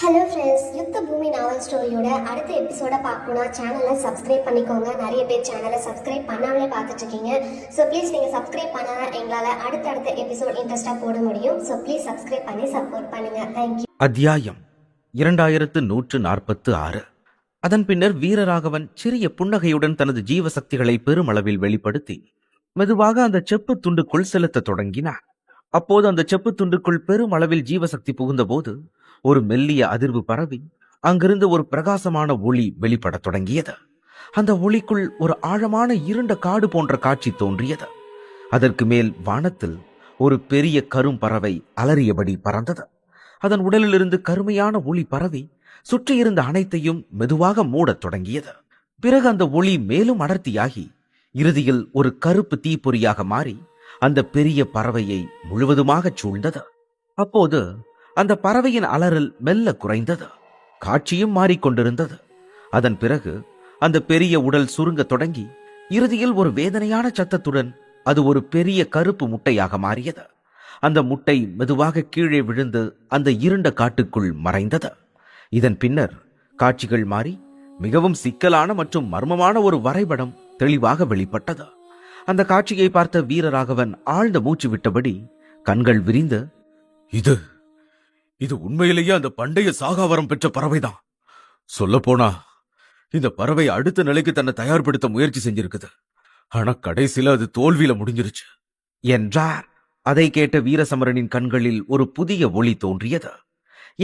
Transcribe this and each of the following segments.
Hello friends, யுத்த பூமி நாவல் ஸ்டோரியோட அடுத்த எபிசோட பார்க்கணும்னா சேனலை சப்ஸ்கிரைப் பண்ணிக்கோங்க. நிறைய பேர் சேனலை சப்ஸ்கிரைப் பண்ணாமலே பார்த்துட்டு இருக்கீங்க. ஸோ ப்ளீஸ் நீங்கள் சப்ஸ்கிரைப் பண்ணால் எங்களால் அடுத்தடுத்த எபிசோட் இன்ட்ரெஸ்ட்டாக போட முடியும். ஸோ ப்ளீஸ் சப்ஸ்கிரைப் பண்ணி சப்போர்ட் பண்ணுங்க. தேங்க்யூ. அத்தியாயம் 2146. அதன் பின்னர் வீரராகவன் சிறிய புன்னகையுடன் தனது ஜீவசக்திகளை பெருமளவில் வெளிப்படுத்தி மெதுவாக அந்த செப்பு துண்டுக்குள் செலுத்த தொடங்கினார். அப்போது அந்த செப்பு துண்டுக்குள் பெருமளவில் ஜீவசக்தி புகுந்தபோது ஒரு மெல்லிய அதிர்வு பரவி அங்கிருந்து ஒரு பிரகாசமான ஒளி வெளிப்படத் தொடங்கியது. அந்த ஒளிக்குள் ஒரு ஆழமான இருண்ட காடு போன்ற காட்சி தோன்றியது. அதற்கு மேல் வானத்தில் ஒரு பெரிய கரும் பறவை அலறியபடி பறந்தது. அதன் உடலிலிருந்து கருமையான ஒளி பரவி சுற்றியிருந்த அனைத்தையும் மெதுவாக மூடத் தொடங்கியது. பிறகு அந்த ஒளி மேலும் அடர்த்தியாகி இறுதியில் ஒரு கருப்பு தீப்பொறியாக மாறி அந்த பெரிய பறவையை முழுவதுமாக சூழ்ந்தது. அப்போது அந்த பறவையின் அலறல் மெல்ல குறைந்தது. காட்சியும் மாறிக்கொண்டிருந்தது. அதன் பிறகு அந்த பெரிய உடல் சுருங்க தொடங்கி இறுதியில் ஒரு வேதனையான சத்தத்துடன் அது ஒரு பெரிய கருப்பு முட்டையாக மாறியது. அந்த முட்டை மெதுவாக கீழே விழுந்து அந்த இருண்ட காட்டுக்குள் மறைந்தது. இதன் பின்னர் காட்சிகள் மாறி மிகவும் சிக்கலான மற்றும் மர்மமான ஒரு வரைபடம் தெளிவாக வெளிப்பட்டது. அந்த காட்சியை பார்த்த வீரராகவன் ஆழ்ந்த மூச்சு விட்டபடி கண்கள் விரிந்து, இது உண்மையிலேயே அந்த பண்டைய சாகாவரம் பெற்ற பறவைதான். சொல்ல போனா இந்த பறவை அடுத்த நிலைக்கு தன்னை தயார்படுத்த முயற்சி செஞ்சிருக்குது. ஆனா கடைசியில அது தோல்வியில முடிஞ்சிருச்சு என்றார். அதை கேட்ட வீரசமரனின் கண்களில் ஒரு புதிய ஒளி தோன்றியது.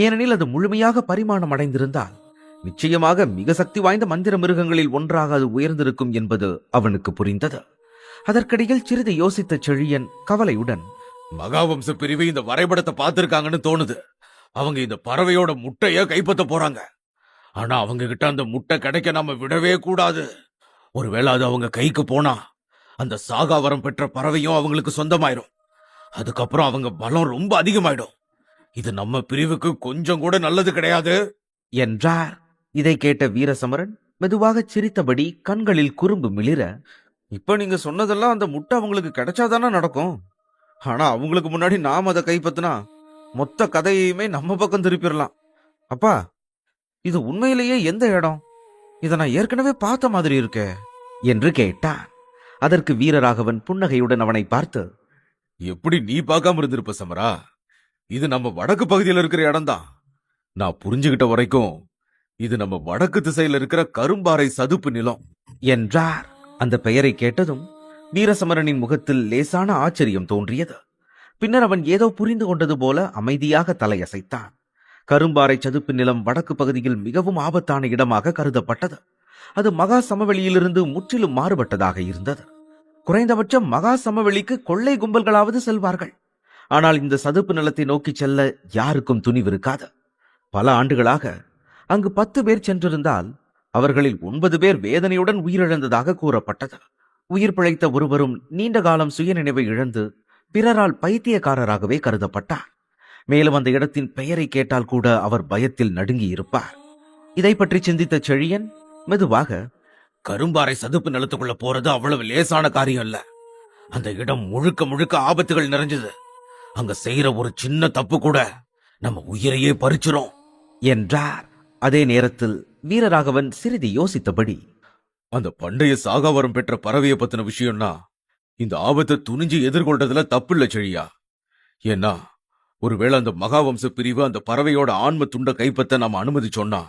ஏனெனில் அது முழுமையாக பரிமாணம் அடைந்திருந்தால் நிச்சயமாக மிக சக்தி வாய்ந்த மந்திர மிருகங்களில் ஒன்றாக அது உயர்ந்திருக்கும் என்பது அவனுக்கு புரிந்தது. அதற்கிடையில் சிறிது யோசித்த செழியன் கவலையுடன், மகாவம்ச பிரிவு இந்த வரைபடத்தை பார்த்திருக்காங்கன்னு தோணுது. அவங்க இந்த பறவையோட முட்டைய கைப்பற்ற போறாங்க. ஆனா அவங்க கிட்ட அந்த முட்டை கிடைக்க நாம விடவே கூடாது. ஒருவேளை அது அவங்க கைக்கு போனா அந்த சாகாவரம் பெற்ற பறவையும் அவங்களுக்கு சொந்தமாயிரும். அதுக்கப்புறம் அவங்க பலம் ரொம்ப அதிகமாயிடும். இது நம்ம பிரிவுக்கு கொஞ்சம் கூட நல்லது கிடையாது என்றார். இதை கேட்ட வீரசமரன் மெதுவாக சிரித்தபடி கண்களில் குறும்பு மிளிர, இப்ப நீங்க சொன்னதெல்லாம் அந்த முட்டை அவங்களுக்கு கிடைச்சாதானே நடக்கும். ஆனா அவங்களுக்கு முன்னாடி நாம் அதை கைப்பற்றினா மொத்த கதையுமே நம்ம பக்கம் திருப்பிடலாம். அப்பா, இது உண்மையிலேயே எந்த இடம்? இதை நான் ஏற்கனவே பார்த்த மாதிரி இருக்கே என்று கேட்டான். அதற்கு வீரராகவன் புன்னகையுடன் அவனை பார்த்து, எப்படி நீ பார்க்காம இருந்திருப்ப சமரா? இது நம்ம வடக்கு பகுதியில் இருக்கிற இடம்தான். நான் புரிஞ்சுகிட்ட வரைக்கும் இது நம்ம வடக்கு திசையில இருக்கிற கரும்பாறை சதுப்பு நிலம் என்றார். அந்த பெயரை கேட்டதும் வீரசமரனின் முகத்தில் லேசான ஆச்சரியம் தோன்றியது. பின்னர் அவன் ஏதோ புரிந்து கொண்டது போல அமைதியாக தலையசைத்தான். கரும்பாறை சதுப்பு நிலம் வடக்கு பகுதியில் மிகவும் ஆபத்தான இடமாக கருதப்பட்டது. அது மகா சமவெளியிலிருந்து முற்றிலும் மாறுபட்டதாக இருந்தது. குறைந்தபட்சம் மகா சமவெளிக்கு கொள்ளை கும்பல்களாவது செல்வார்கள். ஆனால் இந்த சதுப்பு நிலத்தை நோக்கி செல்ல யாருக்கும் துணிவிருக்காது. பல ஆண்டுகளாக அங்கு 10 பேர் சென்றிருந்தால் அவர்களில் 9 பேர் வேதனையுடன் உயிரிழந்ததாக கூறப்பட்டது. உயிர் பிழைத்த ஒருவரும் நீண்ட காலம் சுயநினைவை இழந்து பிறரால் பைத்தியக்காரராகவே கருதப்பட்டார். மேலும் அந்த இடத்தின் பெயரை கேட்டால் கூட அவர் பயத்தில் நடுங்கி இருப்பார். இதை பற்றி சிந்தித்த செழியன் மெதுவாக, கரும்பாறை சதுப்பு நிலத்துக்குள்ள போறது அவ்வளவு லேசான காரியம் இல்ல. அந்த இடம் முழுக்க முழுக்க ஆபத்துகள் நிறைஞ்சது. அங்க செய்யற ஒரு சின்ன தப்பு கூட நம்ம உயிரையே பறிச்சிரும் என்றார். அதே நேரத்தில் வீரராகவன் சிறிது யோசித்தபடி, அந்த பண்டைய சாகாவரம் பெற்ற பறவையை பத்தின விஷயம்னா இந்த ஆபத்தை துணிஞ்சு எதிர்கொள்றதுல தப்பு இல்ல செழியா. ஏன்னா ஒருவேளை அந்த மகாவம்ச பிரிவு அந்த பறவையோட ஆன்ம துண்டை கைப்பற்ற நாம அனுமதிச்சோம்னா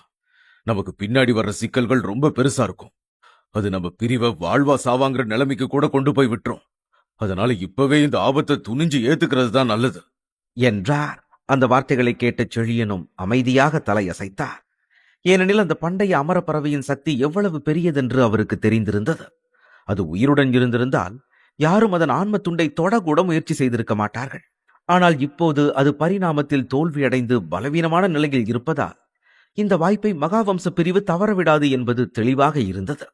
நமக்கு பின்னாடி வர்ற சிக்கல்கள் ரொம்ப பெருசா இருக்கும். அது நம்ம பிரிவை வாழ்வா சாவாங்கிற நிலைமைக்கு கூட கொண்டு போய் விட்டுரும். அதனால இப்பவே இந்த ஆபத்தை துணிஞ்சு ஏத்துக்கிறது தான் நல்லது என்றார். அந்த வார்த்தைகளை கேட்ட செழியனும் அமைதியாக தலையசைத்தார். ஏனெனில் அந்த பண்டைய அமரப்பறவையின் சக்தி எவ்வளவு பெரியதென்று அவருக்கு தெரிந்திருந்தது. அது உயிருடன் இருந்திருந்தால் யாரும் அதன் ஆன்ம துண்டை தொடக்கூட முயற்சி செய்திருக்க மாட்டார்கள். ஆனால் இப்போது அது பரிணாமத்தில் தோல்வியடைந்து பலவீனமான நிலையில் இருப்பதால் இந்த வாய்ப்பை மகாவம்ச பிரிவு தவறவிடாது என்பது தெளிவாக இருந்தது.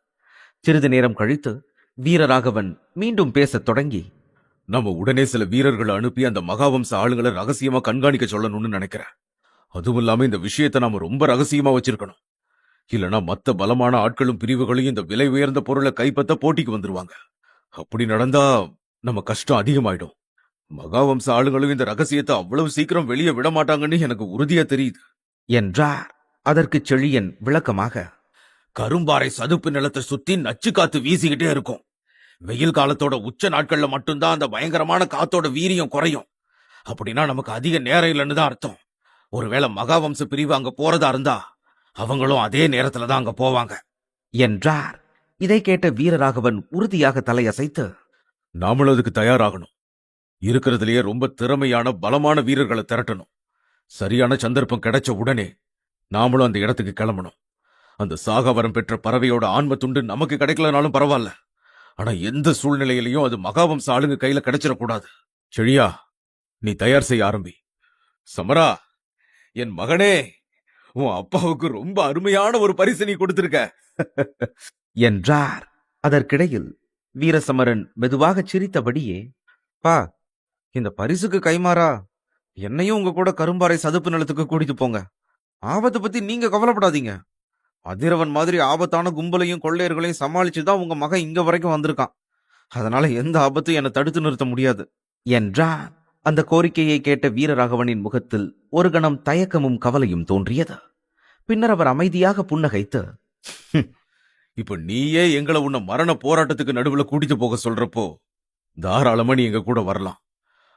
சிறிது நேரம் கழித்து வீரராகவன் மீண்டும் பேசத் தொடங்கி, நம்ம உடனே சில வீரர்களை அனுப்பி அந்த மகாவம்ச ஆளுங்களை ரகசியமா கண்காணிக்க சொல்லணும்னு நினைக்கிறேன். அதுவும் இல்லாம இந்த விஷயத்தை நாம ரொம்ப ரகசியமா வச்சிருக்கணும். இல்லனா மத்த பலமான ஆட்களும் பிரிவுகளையும் இந்த விலை உயர்ந்த பொருளை கைப்பற்ற போட்டிக்கு வந்துருவாங்க. அப்படி நடந்தா நம்ம கஷ்டம் அதிகமாயிடும். மகாவம்ச ஆளுங்களும் இந்த ரகசியத்தை அவ்வளவு சீக்கிரம் வெளியே விட மாட்டாங்கன்னு எனக்கு உறுதியா தெரியுது என்றார். அதற்கு செழியன் விளக்கமாக, கரும்பாறை சதுப்பு நிலத்தை சுத்தி நச்சு காத்து வீசிக்கிட்டே இருக்கும். வெயில் காலத்தோட உச்ச நாட்கள்ல மட்டும்தான் அந்த பயங்கரமான காத்தோட வீரியம் குறையும். அப்படின்னா நமக்கு அதிக நேரம் இல்லைன்னு தான் அர்த்தம். ஒருவேளை மகாவம்ச பிரிவு அங்க போறதா இருந்தா அவங்களும் அதே நேரத்துல தான் அங்க போவாங்க என்றார். இதை கேட்ட வீரராகவன் உறுதியாக தலையசைத்து, நாமளும் அதுக்கு தயாராகணும். இருக்கிறதுலயே ரொம்ப திறமையான பலமான வீரர்களை திரட்டணும். சரியான சந்தர்ப்பம் கிடைச்ச உடனே நாமளும் அந்த இடத்துக்கு கிளம்பணும். அந்த சாகவரம் பெற்ற பறவையோட ஆன்ம துண்டு நமக்கு கிடைக்கலனாலும் பரவாயில்ல. ஆனா எந்த சூழ்நிலையிலையும் அது மகாவம்ச ஆளுங்க கையில கிடைச்சிடக்கூடாது. செழியா, நீ தயார் செய்ய ஆரம்பி. சமரா, என் மகனே, உன் அப்பாவுக்கு ரொம்ப அருமையான ஒரு பரிசு நீ கொடுத்திருக்க என்றார். அதற்கிடையில் வீரசமரன் மெதுவாக சிரித்தபடியே, பா, இந்த பரிசுக்கு கைமாறா என்னையும் உங்க கூட கரும்பாறை சதுப்பு நிலத்துக்கு கூட்டிட்டு போங்க. ஆபத்தை பத்தி நீங்க கவலைப்படாதீங்க. அதிரவன் மாதிரி ஆபத்தான கும்பலையும் கொள்ளையர்களையும் சமாளிச்சுதான் உங்க மகன் இங்க வரைக்கும் வந்திருக்கான். அதனால எந்த ஆபத்தும் என்னை தடுத்து நிறுத்த முடியாது என்றார். அந்த கோரிக்கையை கேட்ட வீரராகவனின் முகத்தில் ஒரு கணம் தயக்கமும் கவலையும் தோன்றியது. பின்னர் அவர் அமைதியாக புன்னகைத்து, இப்ப நீயே எங்களை உன்னை மரண போராட்டத்துக்கு நடுவுல கூட்டிட்டு போக சொல்றப்போ தாராளமா நீ எங்க கூட வரலாம்.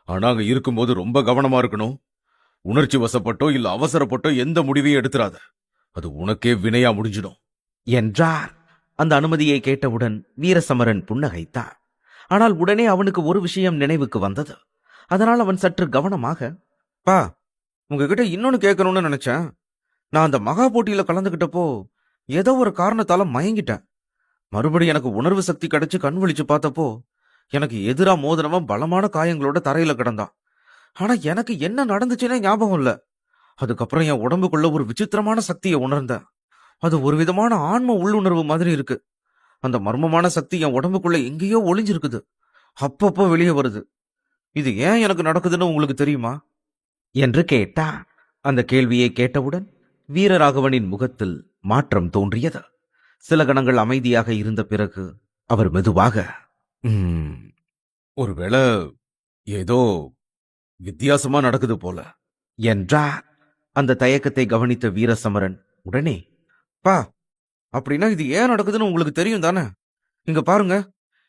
ஆனா அங்க இருக்கும்போது ரொம்ப கவனமா இருக்கணும். உணர்ச்சி வசப்பட்டோ இல்ல அவசரப்பட்டோ எந்த முடிவையும் எடுத்துறாத. அது உனக்கே வினையா முடிஞ்சிடும் என்றார். அந்த அனுமதியை கேட்டவுடன் வீரசமரன் புன்னகைத்தான். ஆனால் உடனே அவனுக்கு ஒரு விஷயம் நினைவுக்கு வந்தது. அதனால் அவன் சற்று கவனமாக, பா, உங்ககிட்ட இன்னொன்னு கேட்கணும்னு நினைச்சேன். நான் அந்த மகா போட்டியில கலந்துகிட்டப்போ ஏதோ ஒரு காரணத்தால மயங்கிட்டேன். மறுபடியும் எனக்கு உணர்வு சக்தி கிடைச்சு கண் விழிச்சு பார்த்தப்போ எனக்கு எதிரா மோதினவன் பலமான காயங்களோட தரையில கிடந்தான். ஆனா எனக்கு என்ன நடந்துச்சுன்னே ஞாபகம் இல்ல. அதுக்கப்புறம் என் உடம்புக்குள்ள ஒரு விசித்திரமான சக்தியை உணர்ந்தேன். அது ஒரு விதமான ஆன்ம உள்ளுணர்வு மாதிரி இருக்கு. அந்த மர்மமான சக்தி என் உடம்புக்குள்ள எங்கேயோ ஒளிஞ்சிருக்குது. அப்பப்போ வெளியே வருது. இது ஏன் எனக்கு நடக்குதுன்னு உங்களுக்கு தெரியுமா என்று கேட்டான். அந்த கேள்வியை கேட்டவுடன் வீரராகவனின் முகத்தில் மாற்றம் தோன்றியது. சில கணங்கள் அமைதியாக இருந்த பிறகு அவர் மெதுவாக, ஒருவேளை ஏதோ வித்தியாசமா நடக்குது போல என்றார். அந்த தயக்கத்தை கவனித்த வீரசமரன் உடனே, பா, அப்படின்னா இது ஏன் நடக்குதுன்னு உங்களுக்கு தெரியும் தானே? இங்க பாருங்க,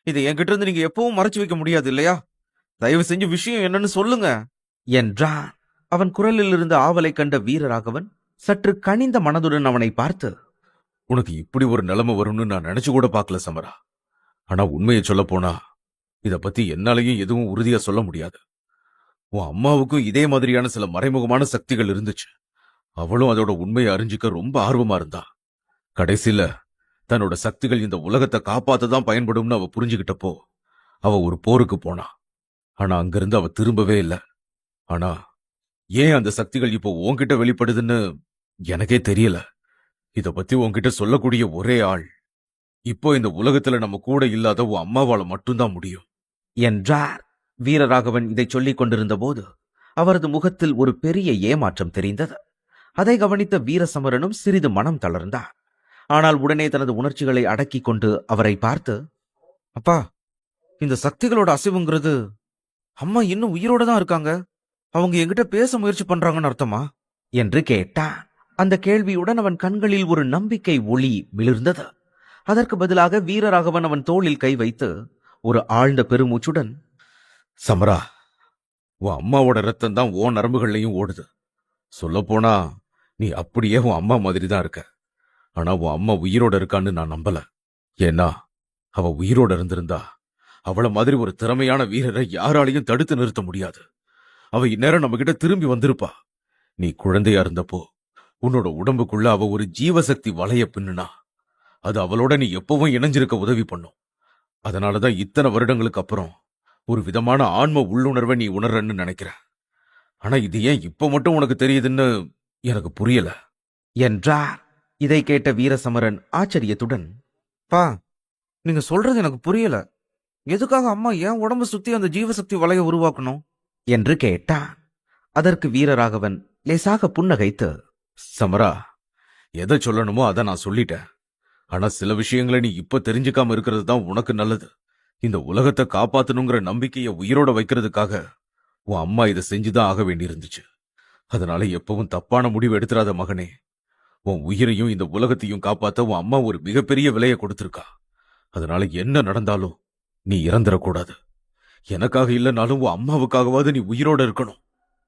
இதை என்கிட்ட இருந்து நீங்க எப்பவும் மறைச்சு வைக்க முடியாது இல்லையா? தயவு செஞ்சு விஷயம் என்னன்னு சொல்லுங்க என்றான். அவன் குரலில் இருந்த ஆவலை கண்ட வீரராகவன் சற்று கனிந்த மனதுடன் அவனை பார்த்து, உனக்கு இப்படி ஒரு நிலைமை வரும்னு நான் நினைச்சு கூட பார்க்கல சமரா. ஆனா உண்மையை சொல்ல போனா இத பத்தி என்னாலையும் எதுவும் உறுதியா சொல்ல முடியாது. உன் அம்மாவுக்கும் இதே மாதிரியான சில மறைமுகமான சக்திகள் இருந்துச்சு. அவளும் அதோட உண்மையை அறிஞ்சிக்க ரொம்ப ஆர்வமா இருந்தா. கடைசியில தன்னோட சக்திகள் இந்த உலகத்தை காப்பாத்ததான் பயன்படும்னு அவ புரிஞ்சுகிட்டப்போ அவ ஒரு போருக்கு போனா. ஆனா அங்கிருந்து அவ திரும்பவே இல்லை. ஆனா ஏன் அந்த சக்திகள் இப்போ உன்கிட்ட வெளிப்படுதுன்னு எனக்கே தெரியல. இத பத்தி உன்கிட்ட சொல்லக்கூடிய ஒரே ஆள் இப்போ இந்த உலகத்துல நம்ம கூட இல்லாத உன் அம்மாவால மட்டும்தான் முடியும் என்றார். வீரராகவன் இதை சொல்லிக் கொண்டிருந்த போது அவரது முகத்தில் ஒரு பெரிய ஏமாற்றம் தெரிந்தது. அதை கவனித்த வீரசமரனும் சிறிது மனம் தளர்ந்தார். ஆனால் உடனே தனது உணர்ச்சிகளை அடக்கிக் கொண்டு அவரை பார்த்து, அப்பா, இந்த சக்திகளோட அசைவுங்கிறது அம்மா இன்னும் உயிரோட தான் இருக்காங்க, அவங்க என்கிட்ட பேச முயற்சி பண்றாங்கன்னு அர்த்தமா என்று கேட்டான். அந்த கேள்வியுடன் அவன் கண்களில் ஒரு நம்பிக்கை ஒளி மிளிர்ந்தது. அதற்கு பதிலாக வீரராகவன் அவன் தோளில் கை வைத்து ஒரு ஆழ்ந்த பெருமூச்சுடன், சமரா, உன் அம்மாவோட ரத்தம் தான் உன் நரம்புகள்லையும் ஓடுது. சொல்லப்போனா நீ அப்படியே உன் அம்மா மாதிரி தான் இருக்க. ஆனா உன் அம்மா உயிரோட இருக்கான்னு நான் நம்பல. ஏன்னா அவ உயிரோட இருந்திருந்தா அவள மாதிரி ஒரு திறமையான வீரரை யாராலையும் தடுத்து நிறுத்த முடியாது. அவ இந்நேரம் நம்ம கிட்ட திரும்பி வந்திருப்பா. நீ குழந்தையா இருந்தப்போ உன்னோட உடம்புக்குள்ள அவ ஒரு ஜீவசக்தி வளைய பின்னுனா அது அவளோட நீ எப்பவும் இணைஞ்சிருக்க உதவி பண்ணும். அதனாலதான் இத்தனை வருடங்களுக்கு அப்புறம் ஒரு விதமான ஆன்ம உள்ளுணர்வை நீ உணர்றன்னு நினைக்கிற. ஆனா இது ஏன் இப்ப மட்டும் உனக்கு தெரியுதுன்னு எனக்கு புரியல என்றார். இதை கேட்ட வீரசமரன் ஆச்சரியத்துடன், பா, நீங்க சொல்றது எனக்கு புரியல. எதுக்காக அம்மா ஏன் உடம்பு சுத்தி அந்த ஜீவசக்தி வலைய உருவாக்கணும் என்று கேட்டான். அதற்கு வீரராகவன் லேசாக புன்னகைத்து, சமரா, எதை சொல்லணுமோ அதை நான் சொல்லிட்டேன். ஆனா சில விஷயங்களை நீ இப்ப தெரிஞ்சுக்காம இருக்கிறது தான் உனக்கு நல்லது. இந்த உலகத்தை காப்பாத்தணுங்கிற நம்பிக்கையை உயிரோட வைக்கிறதுக்காக உன் அம்மா இதை செஞ்சுதான் ஆக வேண்டியிருந்துச்சு. அதனால எப்பவும் தப்பான முடிவு எடுத்துறாத மகனே. உன் உயிரையும் இந்த உலகத்தையும் காப்பாத்த உன் அம்மா ஒரு மிகப்பெரிய விலையை கொடுத்திருக்கா. அதனால என்ன நடந்தாலும் நீ இறந்துடக்கூடாது. எனக்காக இல்லைனாலும் உன் அம்மாவுக்காகவாவது நீ உயிரோட இருக்கணும்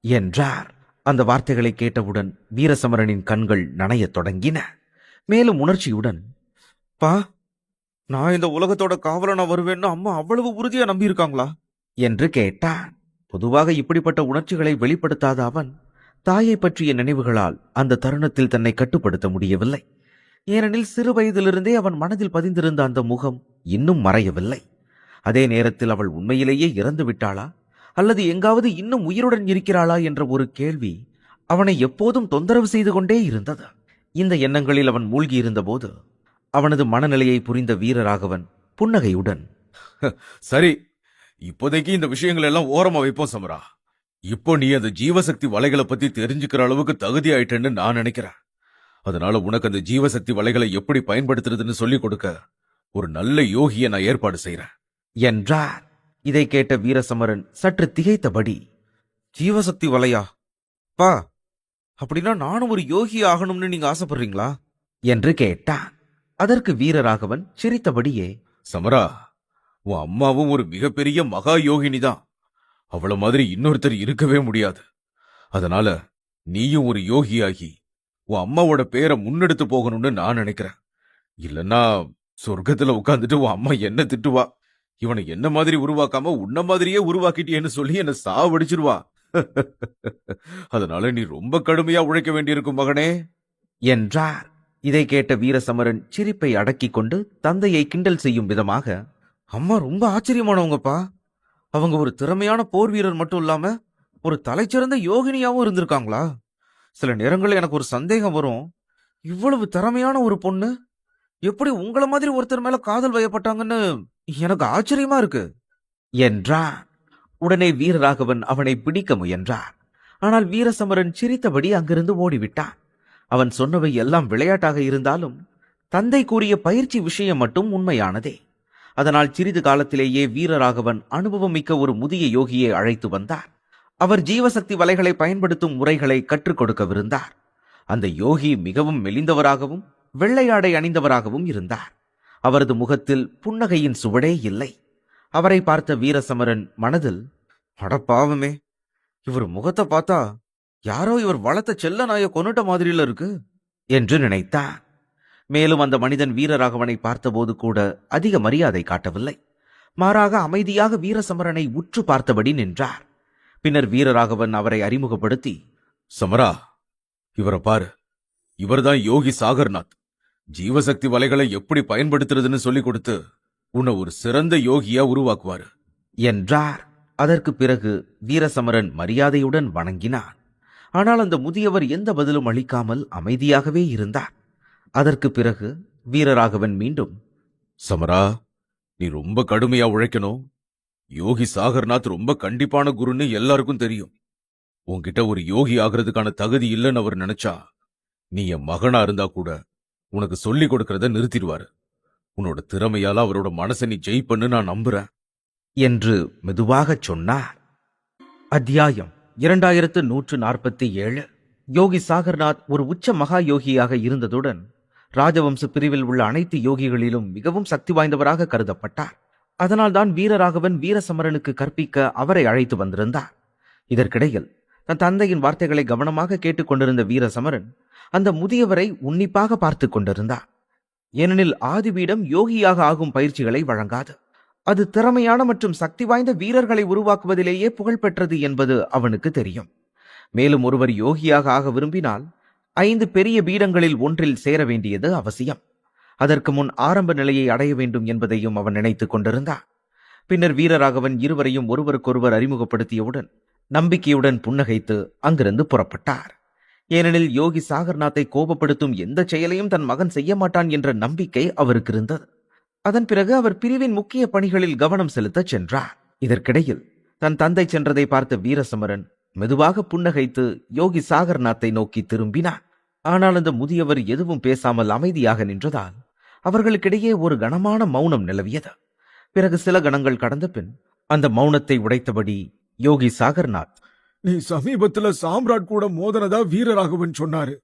என்றார். அந்த வார்த்தைகளை கேட்டவுடன் வீரசமரனின் கண்கள் நனையத் தொடங்கின. மேலும் உணர்ச்சியுடன், பா, நான் இந்த உலகத்தோட காவலனா வருவேன்னு அம்மா அவ்வளவு உறுதியா நம்பியிருக்காங்களா என்று கேட்டான். பொதுவாக இப்படிப்பட்ட உணர்ச்சிகளை வெளிப்படுத்தாத அவன் தாயை பற்றிய நினைவுகளால் அந்த தருணத்தில் தன்னை கட்டுப்படுத்த முடியவில்லை. ஏனெனில் சிறு வயதிலிருந்தே அவன் மனதில் பதிந்திருந்த அந்த முகம் இன்னும் மறையவில்லை. அதே நேரத்தில் அவள் உண்மையிலேயே இறந்து விட்டாளா அல்லது எங்காவது இன்னும் உயிருடன் இருக்கிறாளா என்ற ஒரு கேள்வி அவனை எப்போதும் தொந்தரவு செய்து கொண்டே இருந்தது. இந்த எண்ணங்களில் அவன் மூழ்கியிருந்தபோது அவனது மனநிலையை புரிந்த வீரராகவன் புன்னகையுடன், சரி, இப்போதைக்கு இந்த விஷயங்கள் எல்லாம் ஓரமா வைப்போம் சமரா. இப்போ நீ அந்த ஜீவசக்தி வலைகளை பத்தி தெரிஞ்சுக்கிற அளவுக்கு தகுதி ஆயிட்டேன்னு நான் நினைக்கிறேன். அதனால உனக்கு அந்த ஜீவசக்தி வலைகளை எப்படி பயன்படுத்துறதுன்னு சொல்லிக் கொடுக்க ஒரு நல்ல யோகியை நான் ஏற்பாடு செய்யறேன் என்றார். இதை கேட்ட வீரசமரன் சற்று திகைத்தபடி, ஜீவசக்தி வலையா? பா, அப்படின்னா நானும் ஒரு யோகி ஆகணும்னு நீங்க ஆசைப்படுறீங்களா என்று கேட்டான். அதற்கு வீரராகவன் சிரித்தபடியே, சமரா, உன் அம்மாவும் ஒரு மிகப்பெரிய மகா யோகினி தான். அவள மாதிரி இன்னொருத்தர் இருக்கவே முடியாது. அதனால நீயும் ஒரு யோகியாகி உன் அம்மாவோட பேரை முன்னெடுத்து போகணும்னு நான் நினைக்கிறேன். இல்லன்னா சொர்க்கத்துல உட்கார்ந்துட்டு உன் அம்மா என்ன திட்டுவா, இவனை என்ன மாதிரி உருவாக்காம உன்ன மாதிரியே உருவாக்கிட்டியேன்னு சொல்லி என்ன சாவடிச்சிருவா. அதனால நீ ரொம்ப கடுமையா உழைக்க வேண்டியிருக்கும் மகனே என்றார். இதை கேட்ட வீரசமரன் சிரிப்பை அடக்கிக் கொண்டு தந்தையை கிண்டல் செய்யும் விதமாக, அம்மா ரொம்ப ஆச்சரியமானவங்கப்பா. அவங்க ஒரு திறமையான போர் வீரர் மட்டும் இல்லாம ஒரு தலைச்சிறந்த யோகினியாவும் இருந்திருக்காங்களா? சில நேரங்களில் எனக்கு ஒரு சந்தேகம் வரும், இவ்வளவு திறமையான ஒரு பொண்ணு எப்படி உங்கள மாதிரி ஒருத்தர் மேல காதல் வயப்பட்டாங்கன்னு எனக்கு ஆச்சரியமா இருக்கு என்றான். உடனே வீரராகவன் அவனை பிடிக்க முயன்றார். ஆனால் வீரசமரன் சிரித்தபடி அங்கிருந்து ஓடிவிட்டான். அவன் சொன்னவை எல்லாம் விளையாட்டாக இருந்தாலும் தந்தை கூறிய பயிற்சி விஷயம் மட்டும் உண்மையானதே. அதனால் சிறிது காலத்திலேயே வீரராகவன் அனுபவம் மிக்க ஒரு முதிய யோகியை அழைத்து வந்தார். அவர் ஜீவசக்தி வலைகளை பயன்படுத்தும் முறைகளை கற்றுக் கொடுக்கவிருந்தார். அந்த யோகி மிகவும் மெலிந்தவராகவும் வெள்ளையாடை அணிந்தவராகவும் இருந்தார். அவரது முகத்தில் புன்னகையின் சுவடே இல்லை. அவரை பார்த்த வீரசமரன் மனதில், அடப்பாவமே, இவர் முகத்தை பார்த்தா யாரோ இவர் வளர்த்த செல்ல நாயை கொன்னுட்ட மாதிரில இருக்கு என்று நினைத்தான். மேலும் அந்த மனிதன் வீரராகவனை பார்த்தபோது கூட அதிக மரியாதை காட்டவில்லை. மாறாக அமைதியாக வீரசமரனை உற்று பார்த்தபடி நின்றார். பின்னர் வீரராகவன் அவரை அறிமுகப்படுத்தி, சமரா, இவரை பாரு, இவர்தான் யோகி சாகர்நாத். ஜீவசக்தி வலைகளை எப்படி பயன்படுத்துறதுன்னு சொல்லிக் கொடுத்து உன்னை ஒரு சிறந்த யோகியா உருவாக்குவாரு என்றார். அதற்கு பிறகு வீரசமரன் மரியாதையுடன் வணங்கினான். ஆனால் அந்த முதியவர் எந்த பதிலும் அளிக்காமல் அமைதியாகவே இருந்தார். அதற்கு பிறகு வீரராகவன் மீண்டும், சமரா, நீ ரொம்ப கடுமையா உழைக்கணும். யோகி சாகர்நாத் ரொம்ப கண்டிப்பான குருன்னு எல்லாருக்கும் தெரியும். உன்கிட்ட ஒரு யோகி ஆகிறதுக்கான தகுதி இல்லைன்னு அவர் நினைச்சா நீ என் மகனா இருந்தா கூட உனக்கு சொல்லிக் கொடுக்கறத நிறுத்திடுவாரு. உன்னோட திறமையால அவரோட மனசை நீ ஜெயிப்பன்னு நான் நம்புறேன் என்று மெதுவாகச் சொன்னார். அத்தியாயம் 2147. யோகி சாகர்நாத் ஒரு உச்ச மகா யோகியாக இருந்ததுடன் ராஜவம்ச பிரிவில் உள்ள அனைத்து யோகிகளிலும் மிகவும் சக்தி வாய்ந்தவராக கருதப்பட்டார். அதனால்தான் வீரராகவன் வீரசமரனுக்கு கற்பிக்க அவரை அழைத்து வந்திருந்தார். இதற்கிடையில் தன் தந்தையின் வார்த்தைகளை கவனமாக கேட்டுக்கொண்டிருந்த வீரசமரன் அந்த முதியவரை உன்னிப்பாக பார்த்து கொண்டிருந்தார். ஏனெனில் ஆதிபீடம் யோகியாக ஆகும் பயிற்சிகளை வழங்காது. அது திறமையான மற்றும் சக்தி வாய்ந்த வீரர்களை உருவாக்குவதிலேயே புகழ்பெற்றது என்பது அவனுக்கு தெரியும். மேலும் ஒருவர் யோகியாக ஆக விரும்பினால் 5 பெரிய பீடங்களில் ஒன்றில் சேர வேண்டியது அவசியம். அதற்கு முன் ஆரம்ப நிலையை அடைய வேண்டும் என்பதையும் அவன் நினைத்துக் கொண்டிருந்தான். பின்னர் வீரராகவன் இருவரையும் ஒருவருக்கொருவர் அறிமுகப்படுத்தியவுடன் நம்பிக்கையுடன் புன்னகைத்து அங்கிருந்து புறப்பட்டார். ஏனெனில் யோகி சாகர்நாத்தை கோபப்படுத்தும் எந்த செயலையும் தன் மகன் செய்ய மாட்டான் என்ற நம்பிக்கை அவருக்கு இருந்தது. அதன் பிறகு அவர் பிரிவின் முக்கிய பணிகளில் கவனம் செலுத்தச் சென்றார். இதற்கிடையில் தன் தந்தை சென்றதை பார்த்த வீரசமரன் மெதுவாக புன்னகைத்து யோகி சாகர்நாத்தை நோக்கி திரும்பினார். ஆனால் அந்த முதியவர் எதுவும் பேசாமல் அமைதியாக நின்றதால் அவர்களுக்கிடையே ஒரு கனமான மௌனம் நிலவியது. பிறகு சில கணங்கள் கடந்த பின் அந்த மௌனத்தை உடைத்தபடி யோகி சாகர்நாத், நீ சமீபத்துல சாம்ராட் கூட மோதனதா வீரராகவன் சொன்னாரு.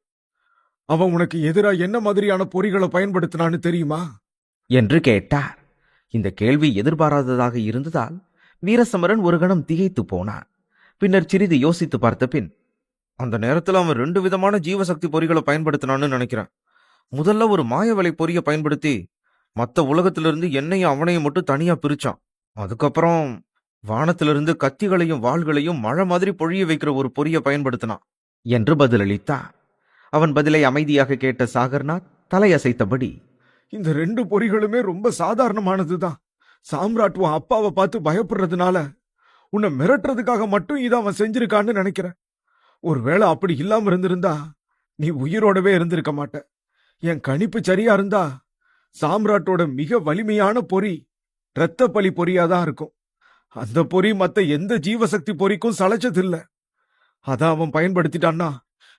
அவன் உனக்கு எதிரா என்ன மாதிரியான பொறிகளை பயன்படுத்தினான்னு தெரியுமா? என்று கேட்டார். இந்த கேள்வி எதிர்பாராததாக இருந்ததால் வீரசமரன் ஒரு கணம் திகைத்து போனான். பின்னர் சிறிது யோசித்து பார்த்த பின், அந்த நேரத்துல அவன் 2 விதமான ஜீவசக்தி பொறிகளை பயன்படுத்தினான்னு நினைக்கிறேன். முதல்ல ஒரு மாயவலை பொறியை பயன்படுத்தி மத்த உலகத்திலிருந்து என்னையும் அவனையும் மட்டும் தனியா பிரிச்சான். அதுக்கப்புறம் வானத்திலிருந்து கத்திகளையும் வாள்களையும் மழை மாதிரி பொழிய வைக்கிற ஒரு பொறியை பயன்படுத்தினான் என்று பதிலளித்தான். அவன் பதிலை அமைதியாக கேட்ட சாகர்நாத் தலையசைத்தபடி, இந்த 2 பொறிகளுமே ரொம்ப சாதாரணமானதுதான். சாம்ராட் உன் அப்பாவை பார்த்து பயப்படுறதுனால உன்னை மிரட்டுறதுக்காக மட்டும் இதை அவன் செஞ்சிருக்கான்னு நினைக்கிறேன். ஒருவேளை அப்படி இல்லாம இருந்திருந்தா நீ உயிரோடவே இருந்திருக்க மாட்ட. என் கணிப்பு சரியா இருந்தா சாம்ராட்டோட மிக வலிமையான பொறி இரத்த பலி பொறியாதான் இருக்கும். அந்த பொறி மத்த எந்த ஜீவசக்தி பொறிக்கும் சளைச்சதில்ல. அதான் அவன் பயன்படுத்திட்டான்னா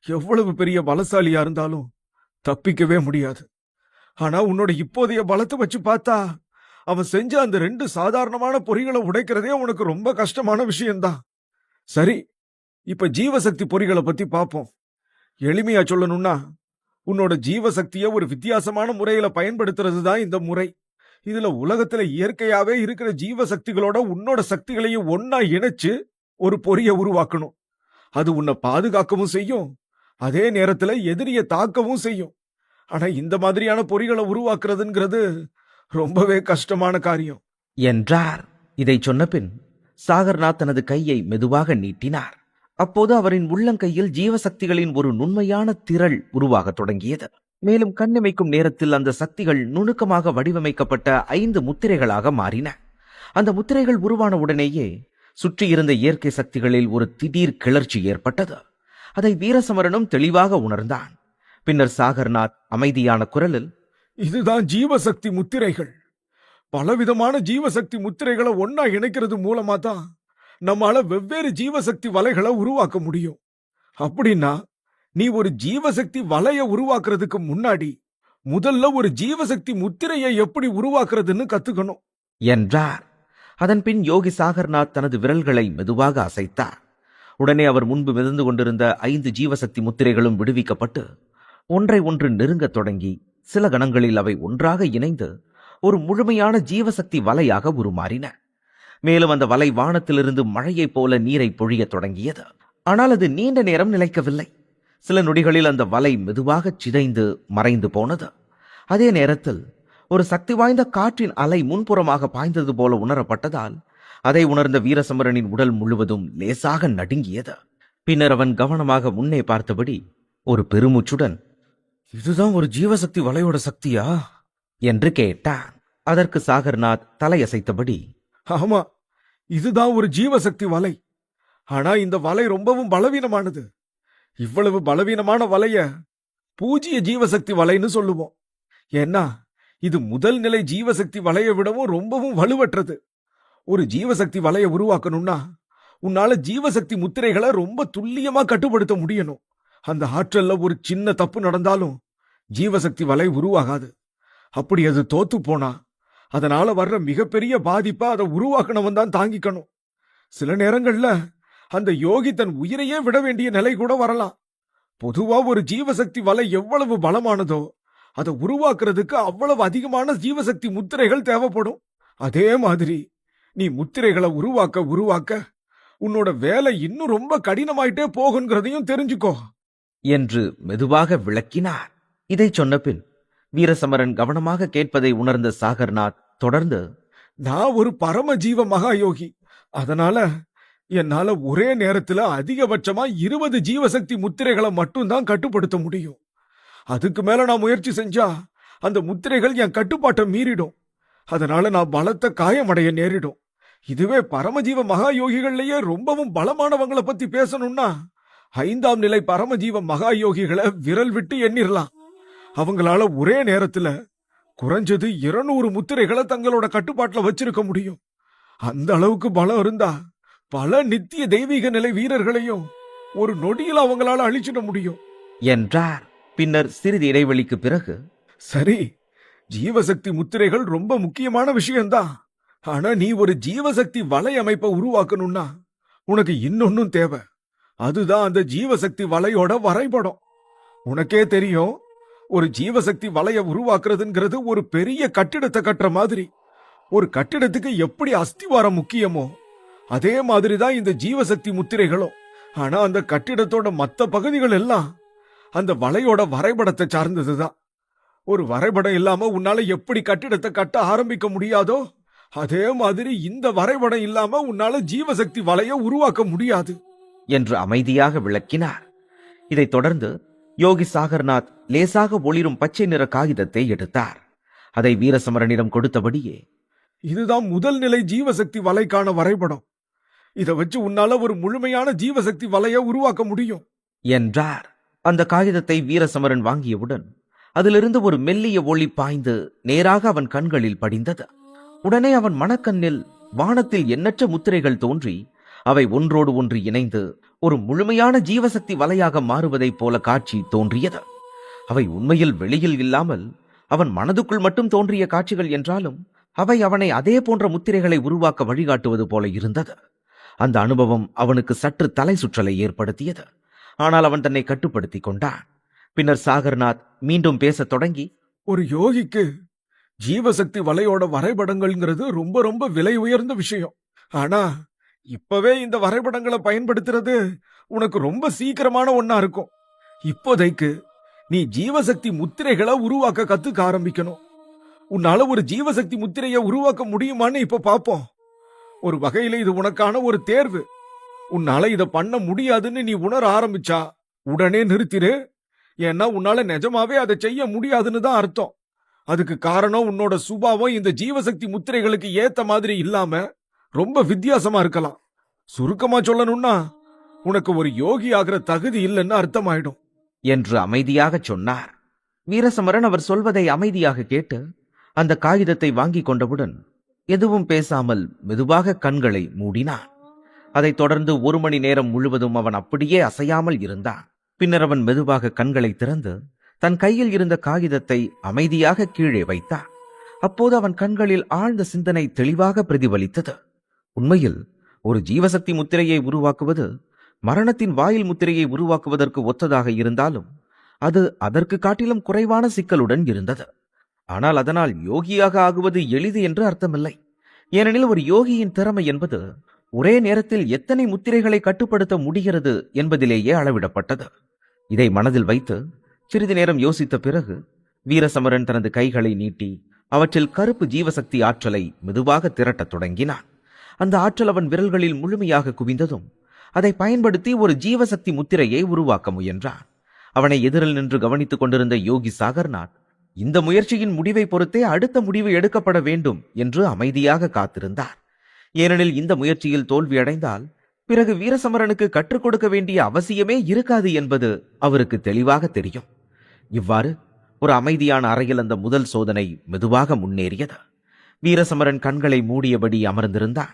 எவ்வளவு பெரிய பலசாலியா இருந்தாலும் தப்பிக்கவே முடியாது. ஆனா உன்னோட இப்போதைய பலத்தை வச்சு பார்த்தா அவன் செஞ்ச அந்த 2 சாதாரணமான பொறிகளை உடைக்கிறதே உனக்கு ரொம்ப கஷ்டமான விஷயம்தான். சரி, இப்ப ஜீவசக்தி பொறிகளை பத்தி பாப்போம். எளிமையா சொல்லணும்னா உன்னோட ஜீவசக்திய ஒரு வித்தியாசமான முறையில பயன்படுத்துறது தான் இந்த முறை. இதுல உலகத்துல இயற்கையாவே இருக்கிற ஜீவசக்திகளோட உன்னோட சக்திகளையும் ஒன்னா இணைச்சு ஒரு பொறிய உருவாக்கணும். அது உன்னை பாதுகாக்கவும் செய்யும், அதே நேரத்துல எதிரிய தாக்கவும் செய்யும். ஆனா இந்த மாதிரியான பொறிகளை உருவாக்குறதுங்கிறது ரொம்பவே கஷ்டமான காரியம் என்றார். இதை சொன்ன பின் சாகர்நாத் தனது கையை மெதுவாக நீட்டினார். அப்போது அவரின் உள்ளங்கையில் ஜீவசக்திகளின் ஒரு நுண்மையான திரள் உருவாகத் தொடங்கியது. மேலும் கண்ணிமைக்கும் நேரத்தில் அந்த சக்திகள் நுணுக்கமாக வடிவமைக்கப்பட்ட 5 முத்திரைகளாக மாறின. அந்த முத்திரைகள் உருவான உடனேயே சுற்றியிருந்த இயற்கை சக்திகளில் ஒரு திடீர் கிளர்ச்சி ஏற்பட்டது. அதை வீரசமரனும் தெளிவாக உணர்ந்தான். பின்னர் சாகர்நாத் அமைதியான குரலில், இதுதான் ஜீவசக்தி முத்திரைகள். பலவிதமான ஜீவசக்தி முத்திரைகளை ஒன்னா இணைக்கிறது மூலமா தான் நம்மால வெவ்வேறு ஜீவசக்தி வலைகளை உருவாக்க முடியும். அப்படின்னா நீ ஒரு ஜீவசக்தி வலைய உருவாக்குறதுக்கு முன்னாடி முதல்ல ஒரு ஜீவசக்தி முத்திரையை எப்படி உருவாக்குறதுன்னு கத்துக்கணும் என்றார். அதன்பின் யோகி சாகர்நாத் தனது விரல்களை மெதுவாக அசைத்தார். உடனே அவர் முன்பு மிதந்து கொண்டிருந்த 5 ஜீவசக்தி முத்திரைகளும் விடுவிக்கப்பட்டு ஒன்றை ஒன்று நெருங்கத் தொடங்கி சில கணங்களில் அவை ஒன்றாக இணைந்து ஒரு முழுமையான ஜீவசக்தி வலையாக உருமாறின. மேலும் அந்த வலை வானத்திலிருந்து மழையைப் போல நீரை பொழியத் தொடங்கியது. ஆனால் அது நீண்ட நேரம் நிலைக்கவில்லை. சில நொடிகளில் அந்த வலை மெதுவாக சிதைந்து மறைந்து போனது. அதே நேரத்தில் ஒரு சக்தி வாய்ந்த காற்றின் அலை முன்புறமாக பாய்ந்தது போல உணரப்பட்டதால் அதை உணர்ந்த வீரசமரனின் உடல் முழுவதும் லேசாக நடுங்கியது. பின்னர் அவன் கவனமாக முன்னே பார்த்தபடி ஒரு பெருமூச்சுடன், இதுதான் ஒரு ஜீவசக்தி வலையோட சக்தியா என்று கேட்டான். அதற்கு சாகர்நாத் தலையசைத்தபடி, ஆமா, இதுதான் ஒரு ஜீவசக்தி வலை. ஆனா இந்த வலை ரொம்பவும் பலவீனமானது. இவ்வளவு பலவீனமான வலைய பூஜ்ய ஜீவசக்தி வலைன்னு சொல்லுவோம். ஏன்னா இது முதல் நிலை ஜீவசக்தி வலையை விடவும் ரொம்பவும் வலுவற்றது. ஒரு ஜீவசக்தி வலையை உருவாக்கணும்னா உன்னால ஜீவசக்தி முத்திரைகளை ரொம்ப துல்லியமா கட்டுப்படுத்த முடியணும். அந்த ஆற்றல்ல ஒரு சின்ன தப்பு நடந்தாலும் ஜீவசக்தி வலை உருவாகாது. அப்படி அது தோத்து போனா அதனால வர்ற மிகப்பெரிய பாதிப்பா அதை உருவாக்கணவன் தான் தாங்கிக்கணும். சில நேரங்கள்ல அந்த யோகி தன் உயிரையே விட வேண்டிய நிலை கூட வரலாம். பொதுவா ஒரு ஜீவசக்தி வலை எவ்வளவு பலமானதோ அதை உருவாக்குறதுக்கு அவ்வளவு அதிகமான ஜீவசக்தி முத்திரைகள் தேவைப்படும். அதே மாதிரி நீ முத்திரைகளை உருவாக்க உன்னோட வேலை இன்னும் ரொம்ப கடினமாயிட்டே போகுங்கிறதையும் தெரிஞ்சுக்கோ என்று மெதுவாக விளக்கினார். இதை சொன்ன பின் வீரசமரன் கவனமாக கேட்பதை உணர்ந்த சாகர்நாத் தொடர்ந்து, நான் ஒரு பரம ஜீவ மகா யோகி. அதனால என்னால ஒரே நேரத்துல அதிகபட்சமா 20 ஜீவசக்தி முத்திரைகளை மட்டும்தான் கட்டுப்படுத்த முடியும். அதுக்கு மேல நான் முயற்சி செஞ்சா அந்த முத்திரைகள் என் கட்டுப்பாட்டை மீறிடும். அதனால நான் பலத்த காயமடைய நேரிடும். இதுவே பரமஜீவ மகா யோகிகள்லயே ரொம்பவும் பலமானவங்களை பத்தி பேசணும்னா 5ஆம் நிலை பரமஜீவ மகா யோகிகளை விரல் விட்டு எண்ணிரலாம். அவங்களால ஒரே நேரத்துல குறைஞ்சது 200 முத்திரைகளை தங்களோட கட்டுப்பாட்டுல வச்சிருக்க முடியும். அந்த அளவுக்கு பலம் இருந்தா பல நித்திய தெய்வீக நிலை வீரர்களையும் ஒரு நொடியில் அவங்களால அழிச்சிட முடியும் என்றார். பின்னர் சிறிது இடைவெளிக்கு பிறகு, சரி, ஜீவசக்தி முத்திரைகள் ரொம்ப முக்கியமான விஷயம்தான். ஆனா நீ ஒரு ஜீவசக்தி வலை அமைப்பை உருவாக்கணும்னா உனக்கு இன்னொன்னும் தேவை. அதுதான் அந்த ஜீவசக்தி வலையோட வரைபடம். உனக்கே தெரியும், ஒரு ஜீவசக்தி வலைய உருவாக்குறதுங்கிறது ஒரு பெரிய கட்டிடத்தை கட்டுற மாதிரி. ஒரு கட்டிடத்துக்கு எப்படி அஸ்திவாரம் முக்கியமோ அதே மாதிரிதான் இந்த ஜீவசக்தி முத்திரைகளும். ஆனா அந்த கட்டிடத்தோட மத்த பகுதிகள் எல்லாம் அந்த வலையோட வரைபடத்தை சார்ந்ததுதான். ஒரு வரைபடம் இல்லாம உன்னால எப்படி கட்டிடத்தை கட்ட ஆரம்பிக்க முடியாதோ அதே மாதிரி இந்த வரைபடம் இல்லாம உன்னால ஜீவசக்தி வலைய உருவாக்க முடியாது என்று அமைதியாக விளக்கினார். இதைத் தொடர்ந்து யோகி சாகர்நாத் லேசாக ஒளிரும் பச்சை நிற காகிதத்தை எடுத்தார். அதை வீரசமரனிடம் கொடுத்தபடியே, இதுதான் முதல் நிலை ஜீவசக்தி வலைக்கான வரைபடம். இத வச்சு உன்னால ஒரு முழுமையான ஜீவசக்தி வலைய உருவாக்க முடியும் என்றார். அந்த காகிதத்தை வீரசமரன் வாங்கியவுடன் அதிலிருந்து ஒரு மெல்லிய ஒளி பாய்ந்து நேராக அவன் கண்களில் படிந்தது. உடனே அவன் மனக்கண்ணில் வானத்தில் எண்ணற்ற முத்திரைகள் தோன்றி அவை ஒன்றோடு ஒன்று இணைந்து ஒரு முழுமையான ஜீவசக்தி வலையாக மாறுவதைப் போல காட்சி தோன்றியது. அவை உண்மையில் வெளியில் இல்லாமல் அவன் மனதுக்குள் மட்டும் தோன்றிய காட்சிகள் என்றாலும் அவை அவனை அதே போன்ற முத்திரைகளை உருவாக்க வழிகாட்டுவது போல இருந்தது. அந்த அனுபவம் அவனுக்கு சற்று தலை சுற்றலை ஏற்படுத்தியது. ஆனால் அவன் தன்னை கட்டுப்படுத்திக் கொண்டான். பின்னர் சாகர்நாத் மீண்டும் பேசத் தொடங்கி, ஒரு யோகிக்கு ஜீவசக்தி வலையோட வரைபடங்கள்ங்கிறது ரொம்ப ரொம்ப விலை உயர்ந்த விஷயம். ஆனா இப்பவே இந்த வரைபடங்களை பயன்படுத்துறது உனக்கு ரொம்ப சீக்கிரமான ஒண்ணா இருக்கும். இப்போதைக்கு நீ ஜீவசக்தி முத்திரைகளை உருவாக்க கத்துக்க ஆரம்பிக்கணும். உன்னால ஒரு ஜீவசக்தி முத்திரையை உருவாக்க முடியுமான்னு இப்ப பாப்போம். ஒரு வகையில இது உனக்கான ஒரு தேர்வு. உன்னால இத பண்ண முடியாதுன்னு நீ உணர ஆரம்பிச்சா உடனே நிறுத்திரு. ஏன்னா உன்னால நிஜமாவே அதை செய்ய முடியாதுன்னு தான் அர்த்தம். அதுக்கு காரணம் உன்னோட சுபாவம் இந்த ஜீவசக்தி முத்திரைகளுக்கு ஏத்த மாதிரி இல்லாம ரொம்ப வித்தியாசமா இருக்கலாம். சுருக்கமா சொல்லணும்னா உனக்கு ஒரு யோகி ஆகிற தகுதி இல்லைன்னு அர்த்தமாயிடும் என்று அமைதியாகச் சொன்னார். வீரசமரன் அவர் சொல்வதை அமைதியாக கேட்டு அந்த காகிதத்தை வாங்கிக் கொண்டவுடன் எதுவும் பேசாமல் மெதுவாக கண்களை மூடினான். அதைத் தொடர்ந்து 1 மணி நேரம் முழுவதும் அவன் அப்படியே அசையாமல் இருந்தான். பின்னர் அவன் மெதுவாக கண்களை திறந்து தன் கையில் இருந்த காகிதத்தை அமைதியாக கீழே வைத்தான். அப்போது அவன் கண்களில் ஆழ்ந்த சிந்தனை தெளிவாக பிரதிபலித்தது. உண்மையில் ஒரு ஜீவசக்தி முத்திரையை உருவாக்குவது மரணத்தின் வாயில் முத்திரையை உருவாக்குவதற்கு ஒத்ததாக இருந்தாலும் அது அதற்கு காட்டிலும் குறைவான சிக்கலுடன் இருந்தது. ஆனால் அதனால் யோகியாக ஆகுவது எளிது என்று அர்த்தமில்லை. ஏனெனில் ஒரு யோகியின் திறமை என்பது ஒரே நேரத்தில் எத்தனை முத்திரைகளை கட்டுப்படுத்த முடிகிறது என்பதிலேயே அளவிடப்பட்டது. இதை மனதில் வைத்து சிறிது நேரம் யோசித்த பிறகு வீரசமரன் தனது கைகளை நீட்டி அவற்றில் கருப்பு ஜீவசக்தி ஆற்றலை மெதுவாக திரட்டத் தொடங்கினான். அந்த ஆற்றல் அவன் விரல்களில் முழுமையாக குவிந்ததும் அதை பயன்படுத்தி ஒரு ஜீவசக்தி முத்திரையை உருவாக்க முயன்றான். அவனை எதிரில் நின்று கவனித்துக் கொண்டிருந்த யோகி சாகர்நாத் இந்த முயற்சியின் முடிவை பொறுத்தே அடுத்த முடிவு எடுக்கப்பட வேண்டும் என்று அமைதியாக காத்திருந்தார். ஏனெனில் இந்த முயற்சியில் தோல்வியடைந்தால் பிறகு வீரசமரனுக்கு கற்றுக் கொடுக்க வேண்டிய அவசியமே இருக்காது என்பது அவருக்கு தெளிவாக தெரியும். இவ்வாறு ஒரு அமைதியான அறையில் அந்த முதல் சோதனை மெதுவாக முன்னேறியது. வீரசமரன் கண்களை மூடியபடி அமர்ந்திருந்தான்.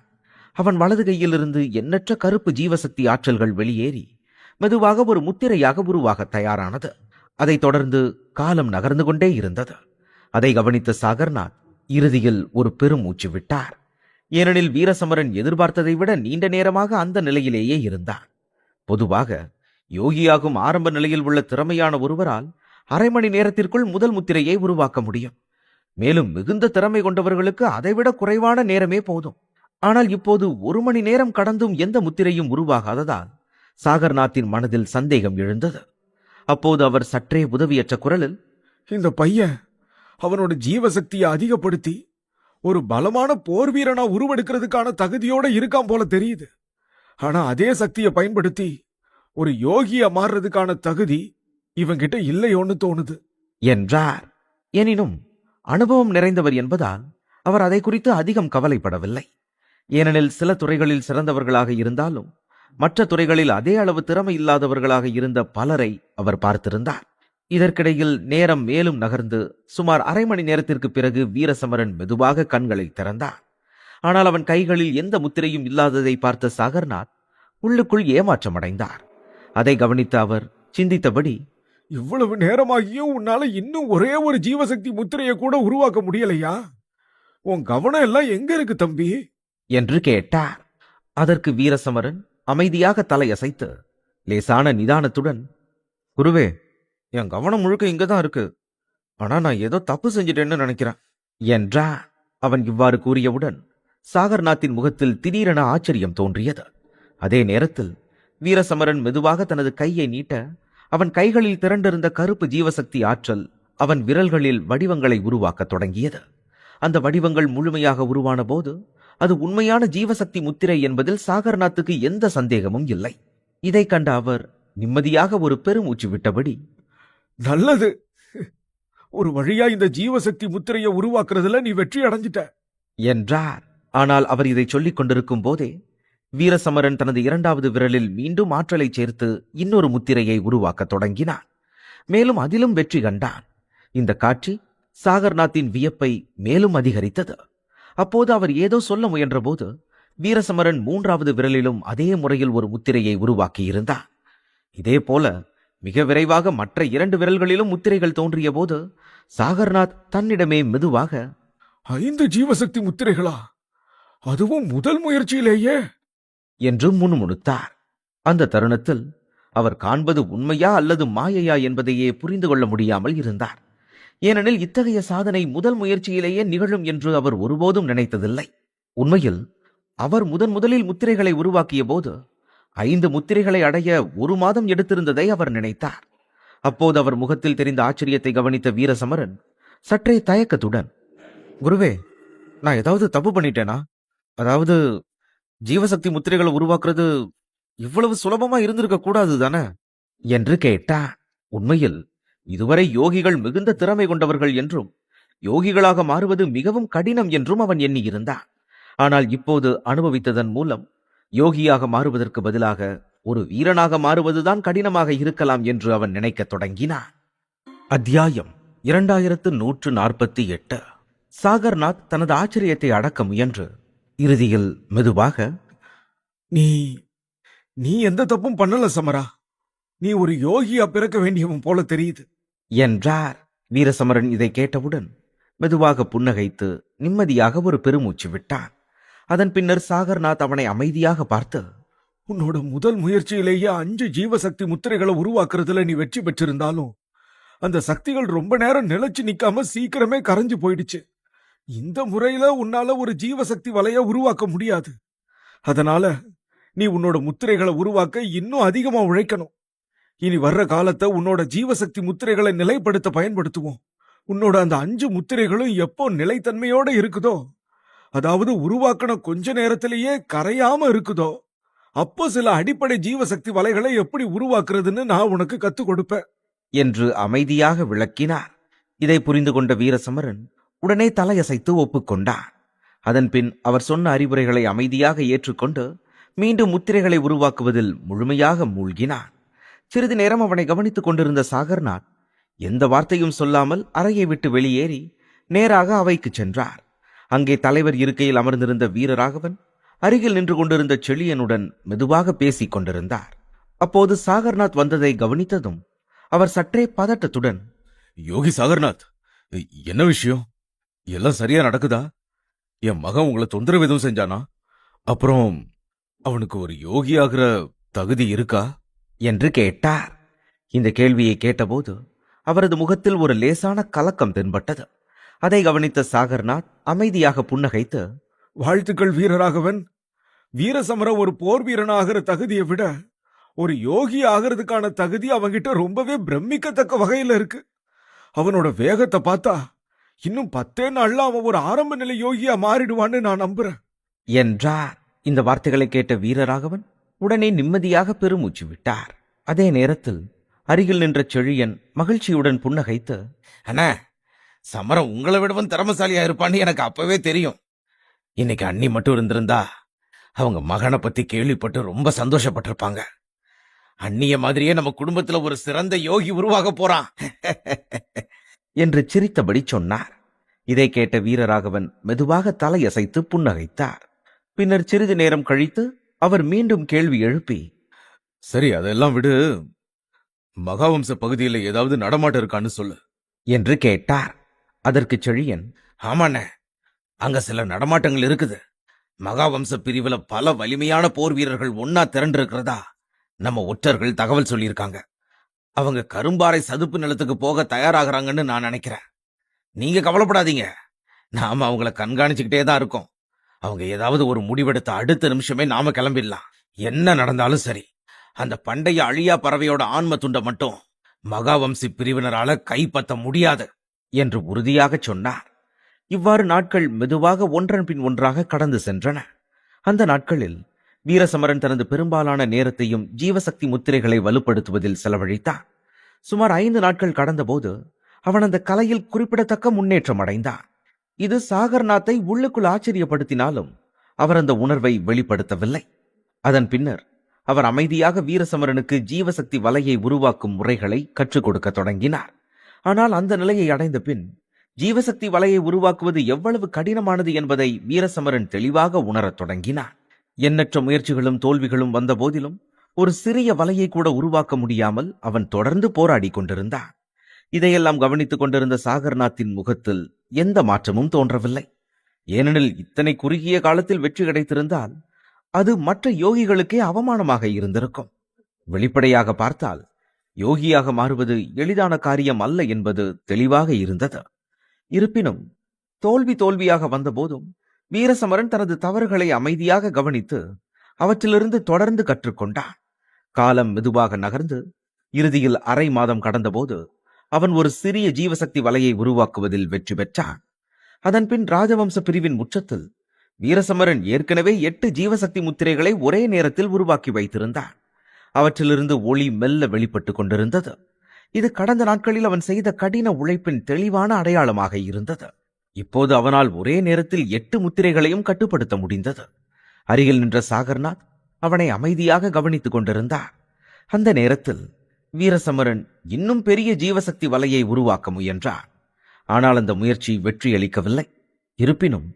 அவன் வலது கையிலிருந்து எண்ணற்ற கருப்பு ஜீவசக்தி ஆற்றல்கள் வெளியேறி மெதுவாக ஒரு முத்திரையாக உருவாக தயாரானது. அதைத் தொடர்ந்து காலம் நகர்ந்து கொண்டே இருந்தது. அதை கவனித்த சாகர்நாத் இறுதியில் ஒரு பெருமூச்சு விட்டார். ஏனெனில் வீரசமரன் எதிர்பார்த்ததை விட நீண்ட நேரமாக அந்த நிலையிலேயே இருந்தான். பொதுவாக யோகியாகும் ஆரம்ப நிலையில் உள்ள திறமையான ஒருவரால் 1/2 மணி நேரத்திற்குள் முதல் முத்திரையை உருவாக்க முடியும். மேலும் மிகுந்த திறமை கொண்டவர்களுக்கு அதைவிட குறைவான நேரமே போதும். ஆனால் இப்போது 1 மணி நேரம் கடந்தும் எந்த முத்திரையும் உருவாகாததால் சாகர்நாத்தின் மனதில் சந்தேகம் எழுந்தது. அப்போது அவர் சற்றே உதவியற்ற குரலில், இந்த பையன் அவனோட ஜீவசக்தியை அதிகப்படுத்தி ஒரு பலமான போர் வீரனா உருவெடுக்கிறதுக்கான தகுதியோட இருக்கான் போல தெரியுது. ஆனா அதே சக்தியை பயன்படுத்தி ஒரு யோகியா மாறுறதுக்கான தகுதி இவங்கிட்ட இல்லையோன்னு தோணுது என்றார். எனினும் அனுபவம் நிறைந்தவர் என்பதால் அவர் அதை குறித்து அதிகம் கவலைப்படவில்லை. ஏனெனில் சில துறைகளில் சிறந்தவர்களாக இருந்தாலும் மற்ற துறைகளில் அதே அளவு திறமை இல்லாதவர்களாக இருந்த பலரை அவர் பார்த்திருந்தார். இதற்கிடையில் நேரம் மேலும் நகர்ந்து சுமார் 1/2 மணி நேரத்திற்கு பிறகு வீரசமரன் மெதுவாக கண்களை திறந்தான். ஆனால் அவன் கைகளில் எந்த முத்திரையும் இல்லாததை பார்த்த சாகர்நாத் உள்ளுக்குள் ஏமாற்றமடைந்தார். அதை கவனித்த அவர் சிந்தித்தபடி, இவ்வளவு நேரமாகியும் உன்னால இன்னும் ஒரே ஒரு ஜீவசக்தி முத்திரையை கூட உருவாக்க முடியலையா? உன் கவனம் எல்லாம் எங்க இருக்கு தம்பி என்று கேட்டார். அதற்கு வீரசமரன் அமைதியாக தலையசைத்து, லேசான நிதானத்துடன், குருவே, என் கவனம் முழுக்க இங்கதான் இருக்கு. ஆனா நான் ஏதோ தப்பு செஞ்சிட்டேன்னு நினைக்கிறேன் என்றான். அவன் இவ்வாறு கூறியவுடன் சாகர்நாத்தின் முகத்தில் திடீரென ஆச்சரியம் தோன்றியது. அதே நேரத்தில் வீரசமரன் மெதுவாக தனது கையை நீட்ட அவன் கைகளில் திரண்டிருந்த கருப்பு ஜீவசக்தி ஆற்றல் அவன் விரல்களில் வடிவங்களை உருவாக்கத் தொடங்கியது. அந்த வடிவங்கள் முழுமையாக உருவான போது அது உண்மையான ஜீவசக்தி முத்திரை என்பதில் சாகர்நாத்துக்கு எந்த சந்தேகமும் இல்லை. இதை கண்ட அவர் நிம்மதியாக ஒரு பெருமூச்சு விட்டபடி, நல்லது, ஒரு வழியா இந்த ஜீவசக்தி முத்திரையை உருவாக்குறதுல நீ வெற்றி அடைஞ்சிட்ட என்றார். ஆனால் அவர் இதை சொல்லிக் கொண்டிருக்கும் போதே வீரசமரன் தனது இரண்டாவது விரலில் மீண்டும் ஆற்றலை சேர்த்து இன்னொரு முத்திரையை உருவாக்கத் தொடங்கினான். மேலும் அதிலும் வெற்றி கண்டான். இந்த காட்சி சாகர்நாத்தின் வியப்பை மேலும் அதிகரித்தது. அப்போது அவர் ஏதோ சொல்ல முயன்றபோது வீரசமரன் மூன்றாவது விரலிலும் அதே முறையில் ஒரு முத்திரையை உருவாக்கியிருந்தான். இதே போல மிக விரைவாக மற்ற 2 விரல்களிலும் முத்திரைகள் தோன்றிய போது சாகர்நாத் தன்னிடமே மெதுவாக, 5 ஜீவசக்தி முத்திரைகளா? அதுவும் முதல் முயற்சியிலேயே? என்று முணுமுணுத்தார். அந்த தருணத்தில் அவர் காண்பது உண்மையா அல்லது மாயையா என்பதையே புரிந்து கொள்ள முடியாமல் இருந்தார். ஏனெனில் இத்தகைய சாதனை முதல் முயற்சியிலேயே நிகழும் என்று அவர் ஒருபோதும் நினைத்ததில்லை. உண்மையில் அவர் முதலில் முத்திரைகளை உருவாக்கிய போது 5 முத்திரைகளை அடைய 1 மாதம் எடுத்திருந்ததை அவர் நினைத்தார். அப்போது அவர் முகத்தில் தெரிந்த ஆச்சரியத்தை கவனித்த வீரசமரன் சற்றே தயக்கத்துடன், குருவே, நான் ஏதாவது தப்பு பண்ணிட்டேனா? அதாவது ஜீவசக்தி முத்திரைகளை உருவாக்குறது இவ்வளவு சுலபமா இருந்திருக்க கூடாது தானே என்று கேட்டார். உண்மையில் இதுவரை யோகிகள் மிகுந்த திறமை கொண்டவர்கள் என்றும் யோகிகளாக மாறுவது மிகவும் கடினம் என்றும் அவன் எண்ணியிருந்தான். ஆனால் இப்போது அனுபவித்ததன் மூலம் யோகியாக மாறுவதற்கு பதிலாக ஒரு வீரனாக மாறுவதுதான் கடினமாக இருக்கலாம் என்று அவன் நினைக்கத் தொடங்கினான். அத்தியாயம் 2148. சாகர்நாத் தனது ஆச்சரியத்தை அடக்க முயன்று இறுதியில் மெதுவாக, நீ எந்த தப்பும் பண்ணல சமரா. நீ ஒரு யோகியா பிறக்க வேண்டியவன் போல தெரியுது என்றார். வீரசமரன் இதை கேட்டவுடன் மெதுவாக புன்னகைத்து நிம்மதியாக ஒரு பெருமூச்சு விட்டான். அதன் பின்னர் சாகர்நாத் அவனை அமைதியாக பார்த்து, உன்னோட முதல் முயற்சியிலேயே 5 ஜீவசக்தி முத்திரைகளை உருவாக்குறதுல நீ வெற்றி பெற்றிருந்தாலும் அந்த சக்திகள் ரொம்ப நேரம் நிலைச்சு நிக்காம சீக்கிரமே கரைஞ்சு போயிடுச்சு. இந்த முறையில உன்னால ஒரு ஜீவசக்தி வலைய உருவாக்க முடியாது. அதனால நீ உன்னோட முத்திரைகளை உருவாக்க இன்னும் அதிகமா உழைக்கணும். இனி வர்ற காலத்தை உன்னோட ஜீவசக்தி முத்திரைகளை நிலைப்படுத்த பயன்படுத்துவோம். உன்னோட அந்த 5 முத்திரைகளும் எப்போ நிலைத்தன்மையோட இருக்குதோ, அதாவது உருவாக்கின கொஞ்ச நேரத்திலேயே கரையாம இருக்குதோ, அப்போ சில அடிப்படை ஜீவசக்தி வலைகளை எப்படி உருவாக்குறதுன்னு நான் உனக்கு கத்துக் கொடுப்பேன் என்று அமைதியாக விளக்கினார். இதை புரிந்து கொண்ட வீரசமரன் உடனே தலையசைத்து ஒப்புக்கொண்டான். அதன்பின் அவர் சொன்ன அறிவுரைகளை அமைதியாக ஏற்றுக்கொண்டு மீண்டும் முத்திரைகளை உருவாக்குவதில் முழுமையாக மூழ்கினான். சிறிது நேரம் அவனை கவனித்துக் கொண்டிருந்த சாகர்நாத் எந்த வார்த்தையும் சொல்லாமல் அறையை விட்டு வெளியேறி நேராக அவைக்கு சென்றார். அங்கே தலைவர் இருக்கையில் அமர்ந்திருந்த வீரராகவன் அருகில் நின்று கொண்டிருந்த செழியனுடன் மெதுவாக பேசிக் கொண்டிருந்தார். அப்போது சாகர்நாத் வந்ததை கவனித்ததும் அவர் சற்றே பதட்டத்துடன், யோகி சாகர்நாத், என்ன விஷயம்? எல்லாம் சரியா நடக்குதா? என் மகன் உங்களை தொந்தரவு எதுவும் செஞ்சானா? அப்புறம் அவனுக்கு ஒரு யோகி ஆகிற தகுதி இருக்கா என்று கேட்டார். இந்த கேள்வியை கேட்டபோது அவரது முகத்தில் ஒரு லேசான கலக்கம் தென்பட்டது. அதை கவனித்த சாகர்நாத் அமைதியாக புன்னகைத்து, வாழ்த்துக்கள் வீரராகவன். வீரசமரம் ஒரு போர் வீரன் ஆகிற தகுதியை விட ஒரு யோகி ஆகிறதுக்கான தகுதி அவங்கிட்ட ரொம்பவே பிரமிக்கத்தக்க வகையில இருக்கு. அவனோட வேகத்தை பார்த்தா இன்னும் 10 நாள்ல அவன் ஒரு ஆரம்ப நிலை யோகியா மாறிடுவான்னு நான் நம்புறேன் என்றார். இந்த வார்த்தைகளை கேட்ட வீரராகவன் உடனே நிம்மதியாக பெருமூச்சு விட்டார். அதே நேரத்தில் அருகில் நின்ற செழியன் மகிழ்ச்சியுடன் புன்னகைத்து, அண்ணா, சமரம் உங்களை விடவும் திறமசாலியா இருப்பான்னு எனக்கு அப்பவே தெரியும். இன்னைக்கு அண்ணி மட்டும் இருந்திருந்தா அவங்க மகனை பத்தி கேள்விப்பட்டு ரொம்ப சந்தோஷப்பட்டிருப்பாங்க. அண்ணிய மாதிரியே நம்ம குடும்பத்துல ஒரு சிறந்த யோகி உருவாக போறான் என்று சிரித்தபடி சொன்னார். இதை கேட்ட வீரராகவன் மெதுவாக தலையசைத்து புன்னகைத்தார். பின்னர் சிறிது நேரம் கழித்து அவர் மீண்டும் கேள்வி எழுப்பி, சரி, அதெல்லாம் விடு. மகாவம்ச பகுதியில் ஏதாவது நடமாட்டம் இருக்கான்னு சொல்லு என்று கேட்டார். அதற்கு செழியன், ஆமாண்ணே, அங்க சில நடமாட்டங்கள் இருக்குது. மகாவம்ச பிரிவுல பல வலிமையான போர் வீரர்கள் ஒன்னா திரண்டிருக்கிறதா நம்ம ஒற்றர்கள் தகவல் சொல்லியிருக்காங்க. அவங்க கரும்பாறை சதுப்பு நிலத்துக்கு போக தயாராகிறாங்கன்னு நான் நினைக்கிறேன். நீங்க கவலைப்படாதீங்க, நாம அவங்கள கண்காணிச்சுக்கிட்டே தான் இருக்கோம். அவங்க ஏதாவது ஒரு முடிவெடுத்த அடுத்த நிமிஷமே நாம கிளம்பிடலாம். என்ன நடந்தாலும் சரி, அந்த பண்டைய அழியா பறவையோட ஆன்ம துண்டை மட்டும் மகாவம்சி பிரிவினரால கைப்பற்ற முடியாது என்று உறுதியாகச் சொன்னார். இவ்வாறு நாட்கள் மெதுவாக ஒன்றன் பின் ஒன்றாக கடந்து சென்றன. அந்த நாட்களில் வீரசமரன் தனது பெரும்பாலான நேரத்தையும் ஜீவசக்தி முத்திரைகளை வலுப்படுத்துவதில் செலவழித்தான். சுமார் 5 நாட்கள் கடந்தபோது அவன் அந்த கலையில் குறிப்பிடத்தக்க முன்னேற்றம் அடைந்தான். இது சாகர்நாத்தை உள்ளுக்குள் ஆச்சரியப்படுத்தினாலும் அவர் அந்த உணர்வை வெளிப்படுத்தவில்லை. அதன் பின்னர் அவர் அமைதியாக வீரசமரனுக்கு ஜீவசக்தி வலையை உருவாக்கும் முறைகளை கற்றுக் கொடுக்க தொடங்கினார். ஆனால் அந்த நிலையை அடைந்த பின் ஜீவசக்தி வலையை உருவாக்குவது எவ்வளவு கடினமானது என்பதை வீரசமரன் தெளிவாக உணரத் தொடங்கினார். எண்ணற்ற முயற்சிகளும் தோல்விகளும் வந்த போதிலும் ஒரு சிறிய வலையை கூட உருவாக்க முடியாமல் அவன் தொடர்ந்து போராடி கொண்டிருந்தான். இதையெல்லாம் கவனித்துக் கொண்டிருந்த சாகர்நாத்தின் முகத்தில் எந்த மாற்றமும் தோன்றவில்லை. ஏனெனில் இத்தனை குறுகிய காலத்தில் வெற்றி கிடைத்திருந்தால் அது மற்ற யோகிகளுக்கே அவமானமாக இருந்திருக்கும். வெளிப்படையாக பார்த்தால் யோகியாக மாறுவது எளிதான காரியம் அல்ல என்பது தெளிவாக இருந்தது. இருப்பினும் தோல்வியாக வந்தபோதும் வீரசமரன் தனது தவறுகளை அமைதியாக கவனித்து அவற்றிலிருந்து தொடர்ந்து கற்றுக்கொண்டான். காலம் மெதுவாக நகர்ந்து இறுதியில் அரை மாதம் கடந்தபோது அவன் ஒரு சிறிய ஜீவசக்தி வலையை உருவாக்குவதில் வெற்றி பெற்றான். அதன்பின் ராஜவம்ச பிரிவின் உச்சத்தில் வீரசமரன் ஏற்கனவே 8 ஜீவசக்தி முத்திரைகளை ஒரே நேரத்தில் உருவாக்கி வைத்திருந்தான். அவற்றிலிருந்து ஒளி மெல்ல வெளிப்பட்டு கொண்டிருந்தது. இது கடந்த நாட்களில் அவன் செய்த கடின உழைப்பின் தெளிவான அடையாளமாக இருந்தது. இப்போது அவனால் ஒரே நேரத்தில் 8 முத்திரைகளையும் கட்டுப்படுத்த முடிந்தது. அருகில் நின்ற சாகர்நாத் அவனை அமைதியாக கவனித்துக் கொண்டிருந்தார். அந்த நேரத்தில் வீரசமரன் இன்னும் பெரிய ஜீவசக்தி வலையை உருவாக்க முயன்றார். ஆனால் அந்த முயற்சி வெற்றியளிக்கவில்லை. இருப்பினும்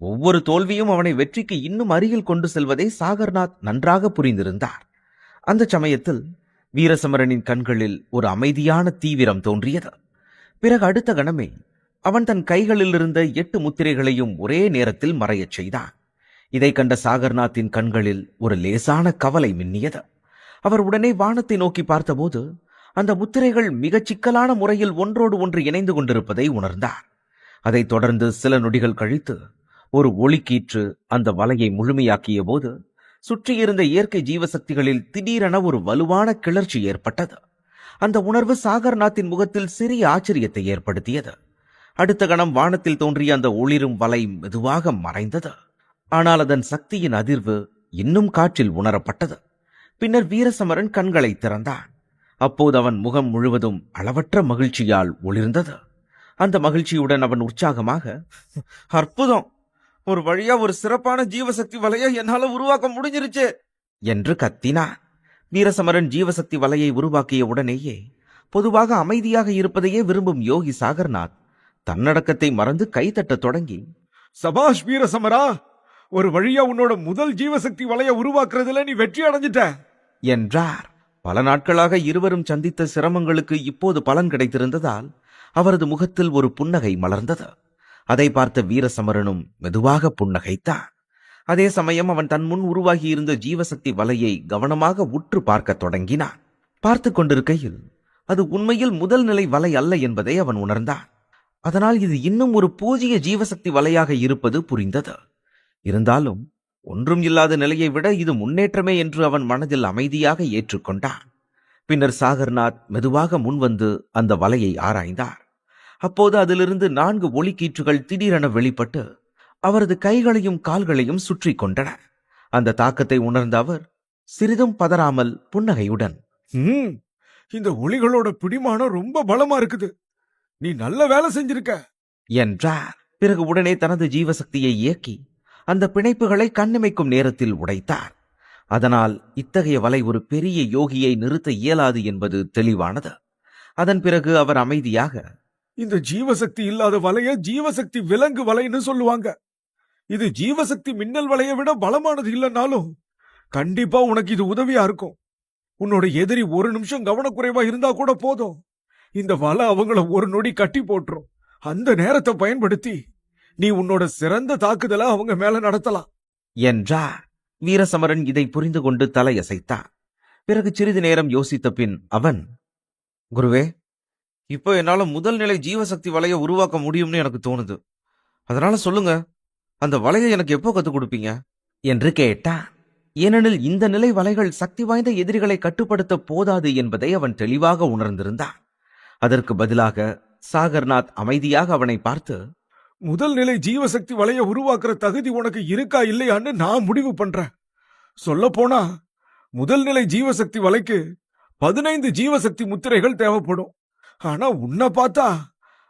ஒவ்வொரு தோல்வியும் அவனை வெற்றிக்கு இன்னும் அருகில் கொண்டு செல்வதை சாகர்நாத் நன்றாக புரிந்திருந்தார். அந்த சமயத்தில் வீரசமரனின் கண்களில் ஒரு அமைதியான தீவிரம் தோன்றியது. பிறகு அடுத்த கணமே அவன் தன் கைகளில் இருந்த 8 முத்திரைகளையும் ஒரே நேரத்தில் மறையச் செய்தான். இதை கண்ட சாகர்நாத்தின் கண்களில் ஒரு லேசான கவலை மின்னியது. அவர் உடனே வானத்தை நோக்கி பார்த்தபோது அந்த முத்திரைகள் மிகச் சிக்கலான முறையில் ஒன்றோடு ஒன்று இணைந்து கொண்டிருப்பதை உணர்ந்தார். அதைத் தொடர்ந்து சில நொடிகள் கழித்து ஒரு ஒளிக்கீற்று அந்த வலையை முழுமையாக்கிய போது சுற்றியிருந்த இயற்கை ஜீவசக்திகளில் திடீரென ஒரு வலுவான கிளர்ச்சி ஏற்பட்டது. அந்த உணர்வு சாகர்நாத்தின் முகத்தில் சிறிய ஆச்சரியத்தை ஏற்படுத்தியது. அடுத்த கணம் வானத்தில் தோன்றிய அந்த ஒளிரும் வலை மெதுவாக மறைந்தது. ஆனால் அதன் சக்தியின் அதிர்வு இன்னும் காற்றில் உணரப்பட்டது. பின்னர் வீரசமரன் கண்களை திறந்தான். அப்போது அவன் முகம் முழுவதும் அளவற்ற மகிழ்ச்சியால் ஒளிர்ந்தது. அந்த மகிழ்ச்சியுடன் அவன் உற்சாகமாக, "அற்புதம்! ஒரு வழியா ஒரு சிறப்பான ஜீவசக்தி வலையை என்னால உருவாக்க முடிஞ்சிருச்சு" என்று கத்தினான். வீரசமரன் ஜீவசக்தி வலையை உருவாக்கிய உடனேயே பொதுவாக அமைதியாக இருப்பதையே விரும்பும் யோகி சாகர்நாத் தன்னடக்கத்தை மறந்து கைதட்டத் தொடங்கி, சபாஷ் வீரசமரா, ஒரு வழியா உன்னோட முதல் ஜீவசக்தி வலையை உருவாக்குறதுல நீ வெற்றி அடைஞ்சிட்ட என்றார். பல நாட்களாக இருவரும் சந்தித்த சிரமங்களுக்கு இப்போது பலன் கிடைத்திருந்ததால் அவரது முகத்தில் ஒரு புன்னகை மலர்ந்தது. அதை பார்த்த வீரசமரனும் மெதுவாக புன்னகைத்தான். அதே சமயம் அவன் தன் முன் உருவாகியிருந்த ஜீவசக்தி வலையை கவனமாக உற்று பார்க்க தொடங்கினான். பார்த்து கொண்டிருக்கையில் அது உண்மையில் முதல் நிலை வலை அல்ல என்பதை அவன் உணர்ந்தான். அதனால் இது இன்னும் ஒரு பூஜ்ய ஜீவசக்தி வலையாக இருப்பது புரிந்தது. இருந்தாலும் ஒன்றும் இல்லாத நிலையை விட இது முன்னேற்றமே என்று அவன் மனதில் அமைதியாக ஏற்றுக்கொண்டான். பின்னர் சாகர்நாத் மெதுவாக முன்வந்து அந்த வலையை ஆராய்ந்தார். அப்போது அதிலிருந்து 4 ஒளிக்கீற்றுகள் திடீரென வெளிப்பட்டு அவரது கைகளையும் கால்களையும் சுற்றி கொண்டன. அந்த தாக்கத்தை உணர்ந்த அவர் சிறிதும் பதறாமல் புன்னகையுடன், இந்த ஒளிகளோட பிடிமானம் ரொம்ப பலமா இருக்குது, நீ நல்ல வேலை செஞ்சிருக்க என்றார். பிறகு உடனே தனது ஜீவசக்தியை இயக்கி அந்த பிணைப்புகளை கண்ணிமைக்கும் நேரத்தில் உடைத்தார். அதனால் இத்தகைய வலை ஒரு பெரிய யோகியை நிறுத்த இயலாது என்பது தெளிவானது. அதன் பிறகு அவர் அமைதியாக, இந்த ஜீவசக்தி இல்லாத வலைய ஜீவசக்தி விலங்கு வலைன்னு சொல்லுவாங்க. இது ஜீவசக்தி மின்னல் வலையை விட பலமானது இல்லைன்னாலும் கண்டிப்பா உனக்கு இது உதவியா இருக்கும். உன்னோட எதிரி ஒரு நிமிஷம் கவனக்குறைவா இருந்தா கூட போதும், இந்த வலை அவங்கள ஒரு நொடி கட்டி போட்டுரும். அந்த நேரத்தை பயன்படுத்தி நீ உன்னோட சிறந்த தாக்குதலை அவங்க மேல நடத்தலாம் என்றார். வீரசமரன் இதை புரிந்து கொண்டு தலையசைத்தான். பிறகு சிறிது நேரம் யோசித்த பின் அவன், குருவே, இப்போ என்னால முதல் நிலை ஜீவசக்தி வலையை உருவாக்க முடியும்னு எனக்கு தோணுது. அதனால சொல்லுங்க, அந்த வலையை எனக்கு எப்போ கத்துக் கொடுப்பீங்க என்று கேட்டான். ஏனெனில் இந்த நிலை வலைகள் சக்தி வாய்ந்த எதிரிகளை கட்டுப்படுத்த போதாது என்பதை அவன் தெளிவாக உணர்ந்திருந்தான். அதற்கு பதிலாக சாகர்நாத் அமைதியாக அவனை பார்த்து, முதல் நிலை ஜீவசக்தி வலைய உருவாக்குற தகுதி உனக்கு இருக்கா இல்லையான்னு நான் முடிவு பண்றேன். சொல்ல போனா முதல் நிலை ஜீவசக்தி வலைக்கு 15 ஜீவசக்தி முத்திரைகள் தேவைப்படும். ஆனா உன்னை பார்த்தா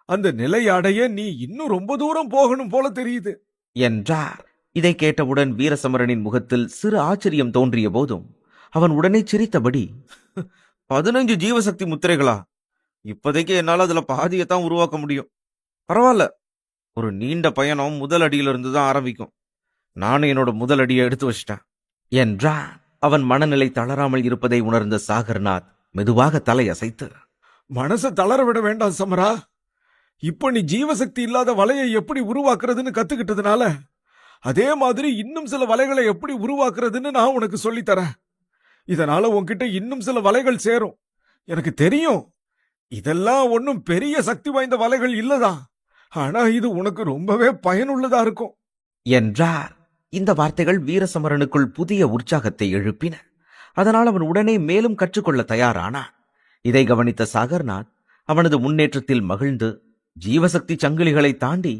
அந்த நிலை அடைய நீ இன்னும் ரொம்ப தூரம் போகணும் போல தெரியுது என்றார். இதை கேட்டவுடன் வீரசமரனின் முகத்தில் சிறு ஆச்சரியம் தோன்றிய போதும் அவன் உடனே சிரித்தபடி, 15 ஜீவசக்தி முத்திரைகளா? இப்போதைக்கு என்னால அதுல பாதியத்தான் உருவாக்க முடியும். பரவாயில்ல, ஒரு நீண்ட பயணம் முதல் அடியிலிருந்து தான் ஆரம்பிக்கும். நானும் என்னோட முதல் அடியை எடுத்து வச்சிட்டேன் என்றான். அவன் மனநிலை தளராமல் இருப்பதை உணர்ந்த சாகர்நாத் மெதுவாக தலையசைத்து, மனசை தளர விட வேண்டாம் சமரா. இப்ப நீ ஜீவசக்தி இல்லாத வலையை எப்படி உருவாக்குறதுன்னு கத்துக்கிட்டதுனால அதே மாதிரி இன்னும் சில வலைகளை எப்படி உருவாக்குறதுன்னு நான் உனக்கு சொல்லித் தரேன். இதனால உன்கிட்ட இன்னும் சில வலைகள் சேரும். எனக்கு தெரியும், இதெல்லாம் ஒன்னும் பெரிய சக்தி வாய்ந்த வலைகள் இல்லதான். ஆனா இது உனக்கு ரொம்பவே பயனுள்ளதா இருக்கும் என்றார். இந்த வார்த்தைகள் வீரசமரனுக்குள் புதிய உற்சாகத்தை எழுப்பின. அதனால் அவன் உடனே மேலும் கற்றுக்கொள்ள தயாரானான். இதை கவனித்த சாகர்நாத் அவனது முன்னேற்றத்தில் மகிழ்ந்து ஜீவசக்தி சங்கிலிகளை தாண்டி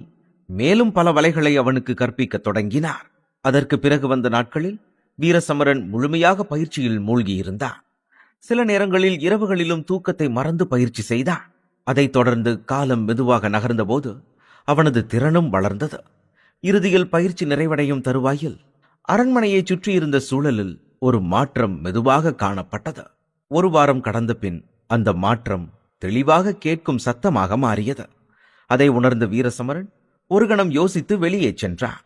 மேலும் பல வலைகளை அவனுக்கு கற்பிக்கத் தொடங்கினார். அதற்கு பிறகு வந்த நாட்களில் வீரசமரன் முழுமையாக பயிற்சியில் மூழ்கியிருந்தான். சில நேரங்களில் இரவுகளிலும் தூக்கத்தை மறந்து பயிற்சி செய்தான். அதைத் தொடர்ந்து காலம் மெதுவாக நகர்ந்தபோது அவனது திறனும் வளர்ந்தது. இறுதியில் பயிற்சி நிறைவடையும் தருவாயில் அரண்மனையைச் சுற்றியிருந்த சூழலில் ஒரு மாற்றம் மெதுவாக காணப்பட்டது. ஒரு வாரம் கடந்த பின் அந்த மாற்றம் தெளிவாக கேட்கும் சத்தமாக மாறியது. அதை உணர்ந்த வீரசமரன் ஒரு கணம் யோசித்து வெளியே சென்றான்.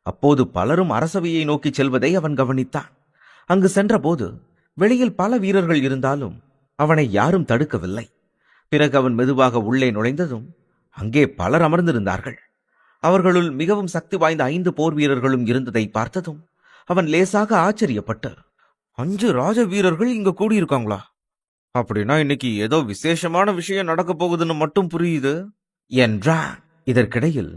அப்போது பலரும் அரசவையை நோக்கி செல்வதை அவன் கவனித்தான். அங்கு சென்றபோது வெளியில் பல வீரர்கள் இருந்தாலும் அவனை யாரும் தடுக்கவில்லை. பிறகு அவன் மெதுவாக உள்ளே நுழைந்ததும் அங்கே பலர் அமர்ந்திருந்தார்கள். அவர்களுள் மிகவும் சக்தி வாய்ந்த 5 போர் வீரர்களும் இருந்ததை பார்த்ததும் அவன் லேசாக ஆச்சரியப்பட்டு, 5 ராஜ வீரர்கள் இங்க கூடியிருக்காங்களா? அப்படின்னா இன்னைக்கு ஏதோ விசேஷமான விஷயம் நடக்க போகுதுன்னு மட்டும் புரியுது என்றான். இதற்கிடையில்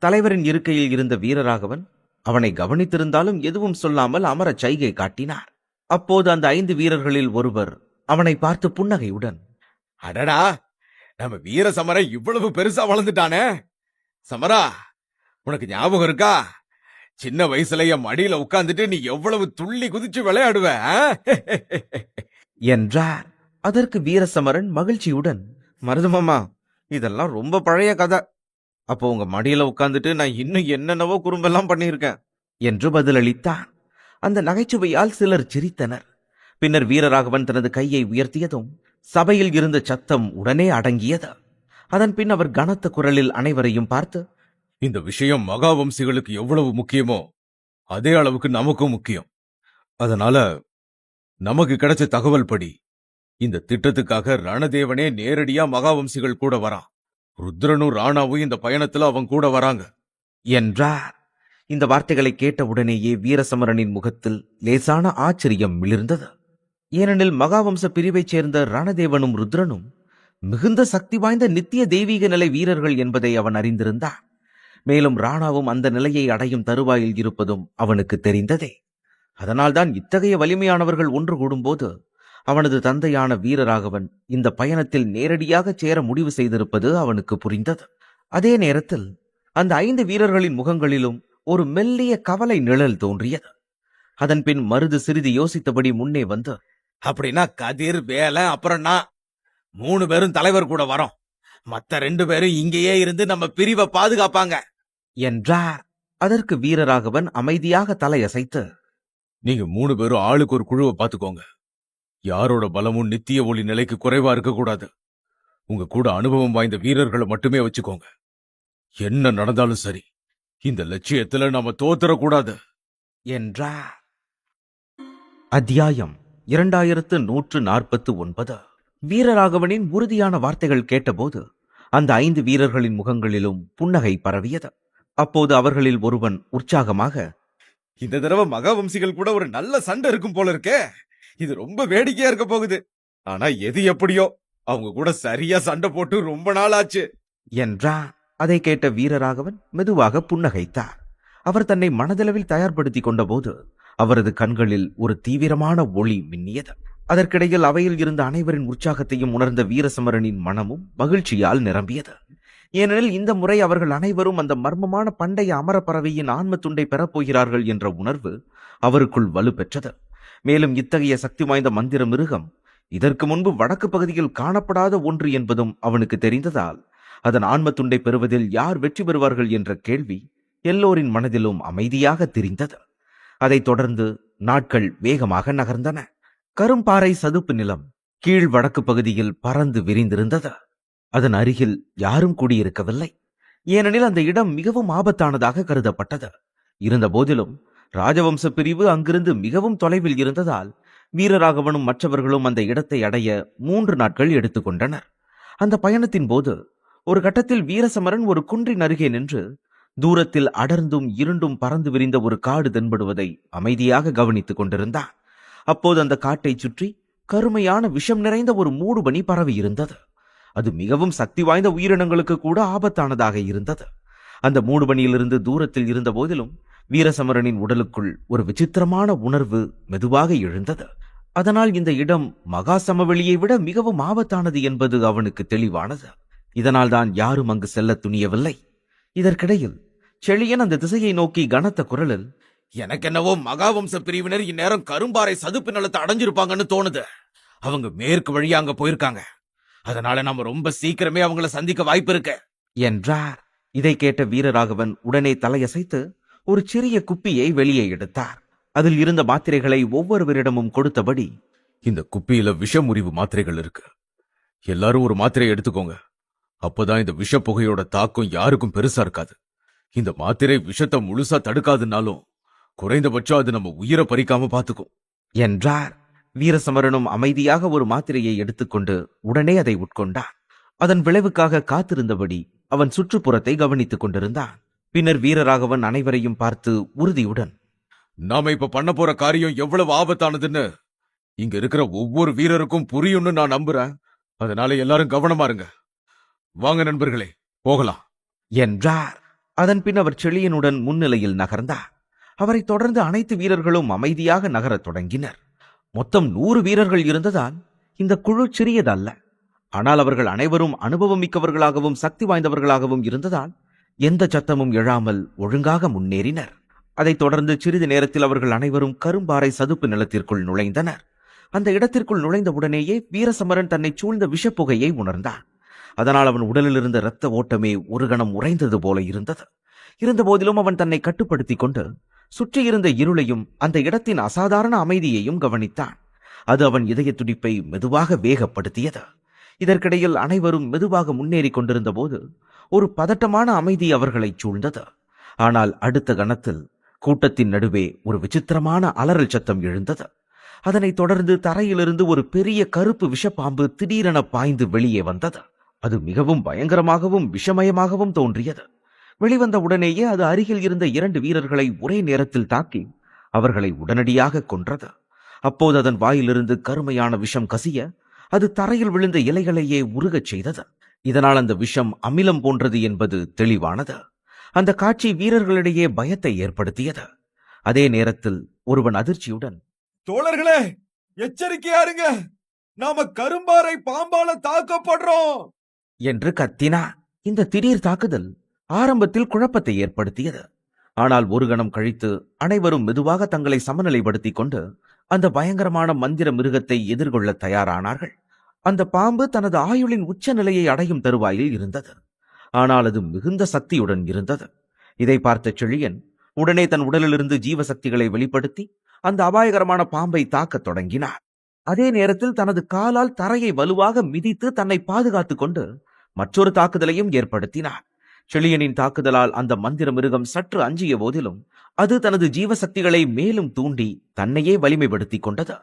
தலைவரின் இருக்கையில் இருந்த வீரராகவன் அவனை கவனித்திருந்தாலும் எதுவும் சொல்லாமல் அமரச் சைகை காட்டினார். அப்போது அந்த 5 வீரர்களில் ஒருவர் அவனை பார்த்து புன்னகையுடன், அடடா, நம்ம வீர சமர இவ்வளவு பெருசா வளர்ந்துட்டானே. சமரா, உனக்கு ஞாபகம் இருக்கா? சின்ன வயசுல என் மடியில உட்கார்ந்துட்டு நீ எவ்வளவு துள்ளி குதிச்சு விளையாடுவ ஆ? என்றார். அதற்கு வீரசமரன் மகிழ்ச்சியுடன், மருதமாமா, இதெல்லாம் ரொம்ப பழைய கதை. அப்போ உங்க மடியில உட்கார்ந்துட்டு நான் இன்னும் என்னென்னவோ குறும்பெல்லாம் பண்ணியிருக்கேன் என்று பதிலளித்தான். அந்த நகைச்சுவையால் சிலர் சிரித்தனர். பின்னர் வீரராகவன் தனது கையை உயர்த்தியதும் சபையில் இருந்த சத்தம் உடனே அடங்கியது. அதன் பின் அவர் கனத்த குரலில் அனைவரையும் பார்த்து, இந்த விஷயம் மகாவம்சிகளுக்கு எவ்வளவு முக்கியமோ அதே அளவுக்கு நமக்கும் முக்கியம். அதனால நமக்கு கிடைச்ச தகவல் படி இந்த திட்டத்துக்காக ரணதேவனே நேரடியா மகாவம்சிகள் கூட வரான். ருத்ரனும் ராணாவும் இந்த பயணத்துல அவன் கூட வராங்க என்றார். இந்த வார்த்தைகளை கேட்டவுடனேயே வீரசமரனின் முகத்தில் லேசான ஆச்சரியம் மிளிர்ந்தது. ஏனெனில் மகாவம்ச பிரிவைச் சேர்ந்த ரணதேவனும் ருத்ரனும் மிகுந்த சக்தி வாய்ந்த நித்திய தெய்வீக நிலை வீரர்கள் என்பதை அவன் அறிந்திருந்தான். மேலும் ராணாவும் அந்த நிலையை அடையும் தருவாயில் இருப்பதும் அவனுக்கு தெரிந்ததே. அதனால்தான் இத்தகைய வலிமையானவர்கள் ஒன்று கூடும்போது அவனது தந்தையான வீரராகவன் இந்த பயணத்தில் நேரடியாக சேர முடிவு செய்திருப்பது அவனுக்கு புரிந்தது. அதே நேரத்தில் அந்த 5 வீரர்களின் முகங்களிலும் ஒரு மெல்லிய கவலை நிழல் தோன்றியது. அதன் பின் மருது சிறிது யோசித்தபடி முன்னே வந்து, அப்படின்னா கதிர், வேலை, அப்புறம் நான் 3 பேரும் தலைவர் கூட வரோம். மத்த 2 பேரும் இங்கேயே இருந்து நம்ம பிரிவை பாதுகாப்பாங்க என்றார். அதற்கு வீரராகவன் அமைதியாக தலையசைத்து, நீங்க 3 பேரும் ஆளுக்கு ஒரு குழுவை பாத்துக்கோங்க. யாரோட பலமும் நித்திய ஒளி நிலைக்கு குறைவா இருக்கக்கூடாது. உங்க கூட அனுபவம் வாய்ந்த வீரர்களை மட்டுமே வச்சுக்கோங்க. என்ன நடந்தாலும் சரி, இந்த லட்சியத்துல நாம தோத்துறக்கூடாது என்றார். அத்தியாயம் 2149. வீரராகவனின் உறுதியான வார்த்தைகள் கேட்டபோது அந்த 5 வீரர்களின் முகங்களிலும் புன்னகை பரவியது. அப்போது அவர்களில் ஒருவன் உற்சாகமாக, இந்த தடவை மகாவம்சிகள் கூட ஒரு நல்ல சண்டை இருக்கும் போல இருக்கே. இது ரொம்ப வேடிக்கையா இருக்க போகுது. ஆனா எது எப்படியோ அவங்க கூட சரியா சண்டை போட்டு ரொம்ப நாள் ஆச்சு என்றார். அதை கேட்ட வீரராகவன் மெதுவாக புன்னகைத்தார். அவர் தன்னை மனதளவில் தயார்படுத்திக் கொண்டபோது அவரது கண்களில் ஒரு தீவிரமான ஒளி மின்னியது. அதற்கிடையில் அவையில் இருந்த அனைவரின் உற்சாகத்தையும் உணர்ந்த வீரசமரனின் மனமும் மகிழ்ச்சியால் நிரம்பியது. ஏனெனில் இந்த முறை அவர்கள் அனைவரும் அந்த மர்மமான பண்டைய அமரப்பறவையின் ஆன்ம துண்டை பெறப்போகிறார்கள் என்ற உணர்வு அவருக்குள் வலுப்பெற்றது. மேலும் இத்தகைய சக்தி வாய்ந்த மந்திர மிருகம் இதற்கு முன்பு வடக்கு பகுதியில் காணப்படாத ஒன்று என்பதும் அவனுக்கு தெரிந்ததால் அதன் ஆன்ம துண்டை பெறுவதில் யார் வெற்றி பெறுவார்கள் என்ற கேள்வி எல்லோரின் மனதிலும் அமைதியாக தெரிந்தது. அதைத் தொடர்ந்து நாட்கள் வேகமாக நகர்ந்தன. கரும்பாறை சதுப்பு நிலம் கீழ் வடக்கு பகுதியில் பறந்து விரிந்திருந்தது. அதன் அருகில் யாரும் கூடியிருக்கவில்லை. ஏனெனில் அந்த இடம் மிகவும் ஆபத்தானதாக கருதப்பட்டது. இருந்த போதிலும் ராஜவம்ச பிரிவு அங்கிருந்து மிகவும் தொலைவில் இருந்ததால் வீரராகவனும் மற்றவர்களும் அந்த இடத்தை அடைய 3 நாட்கள் எடுத்துக்கொண்டனர். அந்த பயணத்தின் போது ஒரு கட்டத்தில் வீரசமரன் ஒரு குன்றின் அருகே நின்று தூரத்தில் அடர்ந்தும் இருண்டும் பறந்து விரிந்த ஒரு காடு தென்படுவதை அமைதியாக கவனித்துக் கொண்டிருந்தான். அப்போது அந்த காட்டை சுற்றி கருமையான விஷம் நிறைந்த ஒரு மூடுபனி பரவி இருந்தது. அது மிகவும் சக்தி வாய்ந்த உயிரினங்களுக்கு கூட ஆபத்தானதாக இருந்தது. அந்த மூடுபனியிலிருந்து தூரத்தில் இருந்த போதிலும் வீரசமரனின் உடலுக்குள் ஒரு விசித்திரமான உணர்வு மெதுவாக எழுந்தது. அதனால் இந்த இடம் மகா சமவெளியை விட மிகவும் ஆபத்தானது என்பது அவனுக்கு தெளிவானது. இதனால் தான் யாரும் அங்கு செல்ல துணியவில்லை. இதற்கிடையில் செழியன் அந்த திசையை நோக்கி கனத்த குரலில், எனக்கென்னவோ மகாவம்ச பிரிவினர் இந்நேரம் கரும்பாறை சதுப்பு நிலத்தை அடைஞ்சிருப்பாங்கன்னு தோணுது. அவங்க மேற்கு வழியா அங்க போயிருக்காங்க. அதனால நாம ரொம்ப சீக்கிரமே அவங்கள சந்திக்க வாய்ப்பு இருக்கு என்றார். இதை கேட்ட வீரராகவன் உடனே தலையசைத்து ஒரு சிறிய குப்பியை வெளியே எடுத்தார். அதில் இருந்த மாத்திரைகளை ஒவ்வொருவரிடமும் கொடுத்தபடி, இந்த குப்பியில விஷ முறிவு மாத்திரைகள் இருக்கு. எல்லாரும் ஒரு மாத்திரையை எடுத்துக்கோங்க. அப்பதான் இந்த விஷ புகையோட தாக்கம் யாருக்கும் பெருசா இருக்காது. இந்த மாத்திரை விஷத்தை முழுசா தடுக்காதுனாலும் குறைந்தபட்சம் அது நம்ம உயிரை பறிக்காம பாத்துக்கும் என்றார். வீரசமரனும் அமைதியாக ஒரு மாத்திரையை எடுத்துக்கொண்டு உடனே அதை உட்கொண்டான். அதன் விளைவுக்காக காத்திருந்தபடி அவன் சுற்றுப்புறத்தை கவனித்துக் கொண்டிருந்தான். பின்னர் வீரராகவன் அனைவரையும் பார்த்து உறுதியுடன், நாம இப்ப பண்ண போற காரியம் எவ்வளவு ஆபத்தானதுன்னு இங்க இருக்கிற ஒவ்வொரு வீரருக்கும் புரியும்னு நான் நம்புறேன். அதனால எல்லாரும் கவனமா இருங்க. வாங்க நண்பர்களே, போகலாம் என்றார். அதன் பின் அவர் செழியனுடன் முன்னிலையில் நகர்ந்தார். அவரை தொடர்ந்து அனைத்து வீரர்களும் அமைதியாக நகரத் தொடங்கினர். மொத்தம் 100 வீரர்கள் இருந்ததால் இந்த குழு சிறியதல்ல. ஆனால் அவர்கள் அனைவரும் அனுபவம் மிக்கவர்களாகவும் சக்தி வாய்ந்தவர்களாகவும் இருந்ததால் எந்த சத்தமும் எழாமல் ஒழுங்காக முன்னேறினர். அதைத் தொடர்ந்து சிறிது நேரத்தில் அவர்கள் அனைவரும் கரும்பாறை சதுப்பு நிலத்திற்குள் நுழைந்தனர். அந்த இடத்திற்குள் நுழைந்தவுடனேயே வீரசமரன் தன்னை சூழ்ந்த விஷப்புகையை உணர்ந்தான். அதனால் அவன் உடலில் இருந்த இரத்த ஓட்டமே ஒரு கணம் உறைந்தது போல இருந்தது. இருந்தபோதிலும் அவன் தன்னை கட்டுப்படுத்திக் கொண்டு சுற்றியிருந்த இருளையும் அந்த இடத்தின் அசாதாரண அமைதியையும் கவனித்தான். அது அவன் இதய துடிப்பை மெதுவாக வேகப்படுத்தியது. இதற்கிடையில் அனைவரும் மெதுவாக முன்னேறி கொண்டிருந்த போது ஒரு பதட்டமான அமைதி அவர்களை சூழ்ந்தது. ஆனால் அடுத்த கணத்தில் கூட்டத்தின் நடுவே ஒரு விசித்திரமான அலறல் சத்தம் எழுந்தது. அதனைத் தொடர்ந்து தரையிலிருந்து ஒரு பெரிய கருப்பு விஷப்பாம்பு திடீரென பாய்ந்து வெளியே வந்தது. அது மிகவும் பயங்கரமாகவும் விஷமயமாகவும் தோன்றியது. வெளிவந்த உடனேயே அது அருகில் இருந்த 2 வீரர்களை ஒரே நேரத்தில் தாக்கி அவர்களை உடனடியாக கொன்றது. அப்போது அதன் வாயிலிருந்து கருமையான விஷம் கசிய அது தரையில் விழுந்த இலைகளையே உருகச் செய்தது. இதனால் அந்த விஷம் அமிலம் போன்றது என்பது தெளிவானது. அந்த காட்சி வீரர்களிடையே பயத்தை ஏற்படுத்தியது. அதே நேரத்தில் ஒருவன் அதிர்ச்சியுடன், தோழர்களே, எச்சரிக்கையா இருங்க, நாம கரும்பாறை பாம்பால தாக்கப்படுறோம் என்று கத்தினார். இந்த திடீர் தாக்குதல் ஆரம்பத்தில் குழப்பத்தை ஏற்படுத்தியது. ஆனால் ஒரு கணம் கழித்து அனைவரும் மெதுவாக தங்களை சமநிலைப்படுத்திக் கொண்டு அந்த பயங்கரமான மந்திர மிருகத்தை எதிர்கொள்ள தயாரானார்கள். அந்த பாம்பு தனது ஆயுளின் உச்ச நிலையை அடையும் தருவாயில் இருந்தது. ஆனால் அது மிகுந்த சக்தியுடன் இருந்தது. இதை பார்த்த செழியன் உடனே தன் உடலிலிருந்து ஜீவசக்திகளை வெளிப்படுத்தி அந்த அபாயகரமான பாம்பை தாக்கத் தொடங்கினார். அதே நேரத்தில் தனது காலால் தரையை வலுவாக மிதித்து தன்னை பாதுகாத்துக் கொண்டு மற்றொரு தாக்குதலையும் ஏற்படுத்தினார். செழியனின் தாக்குதலால் அந்த மந்திர மிருகம் சற்று அஞ்சிய போதிலும் அது தனது ஜீவசக்திகளை மேலும் தூண்டி தன்னையே வலிமைப்படுத்திக் கொண்டது.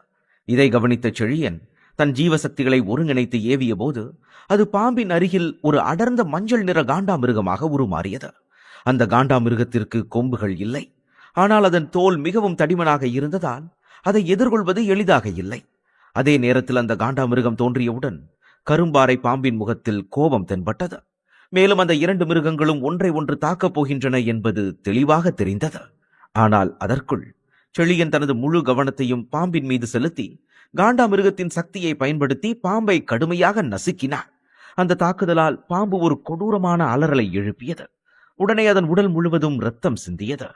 இதை கவனித்த செழியன் தன் ஜீவசக்திகளை ஒருங்கிணைத்து ஏவிய போது அது பாம்பின் அருகில் ஒரு அடர்ந்த மஞ்சள் நிற காண்டாமிருகமாக உருமாறியது. அந்த காண்டாமிருகத்திற்கு கொம்புகள் இல்லை. ஆனால் அதன் தோல் மிகவும் தடிமனாக இருந்ததால் அதை எதிர்கொள்வது எளிதாக இல்லை. அதே நேரத்தில் அந்த காண்டாமிருகம் தோன்றியவுடன் கரும்பாறை பாம்பின் முகத்தில் கோபம் தென்பட்டது. மேலும் அந்த 2 மிருகங்களும் ஒன்றை ஒன்று தாக்கப் போகின்றன என்பது தெளிவாக தெரிந்தது. ஆனால் அதற்குள் செழியன் தனது முழு கவனத்தையும் பாம்பின் மீது செலுத்தி காண்டாமிருகத்தின் சக்தியை பயன்படுத்தி பாம்பை கடுமையாக நசுக்கினார். அந்த தாக்குதலால் பாம்பு ஒரு கொடூரமான அலறலை எழுப்பியது. உடனே அதன் உடல் முழுவதும் இரத்தம் சிந்தியது.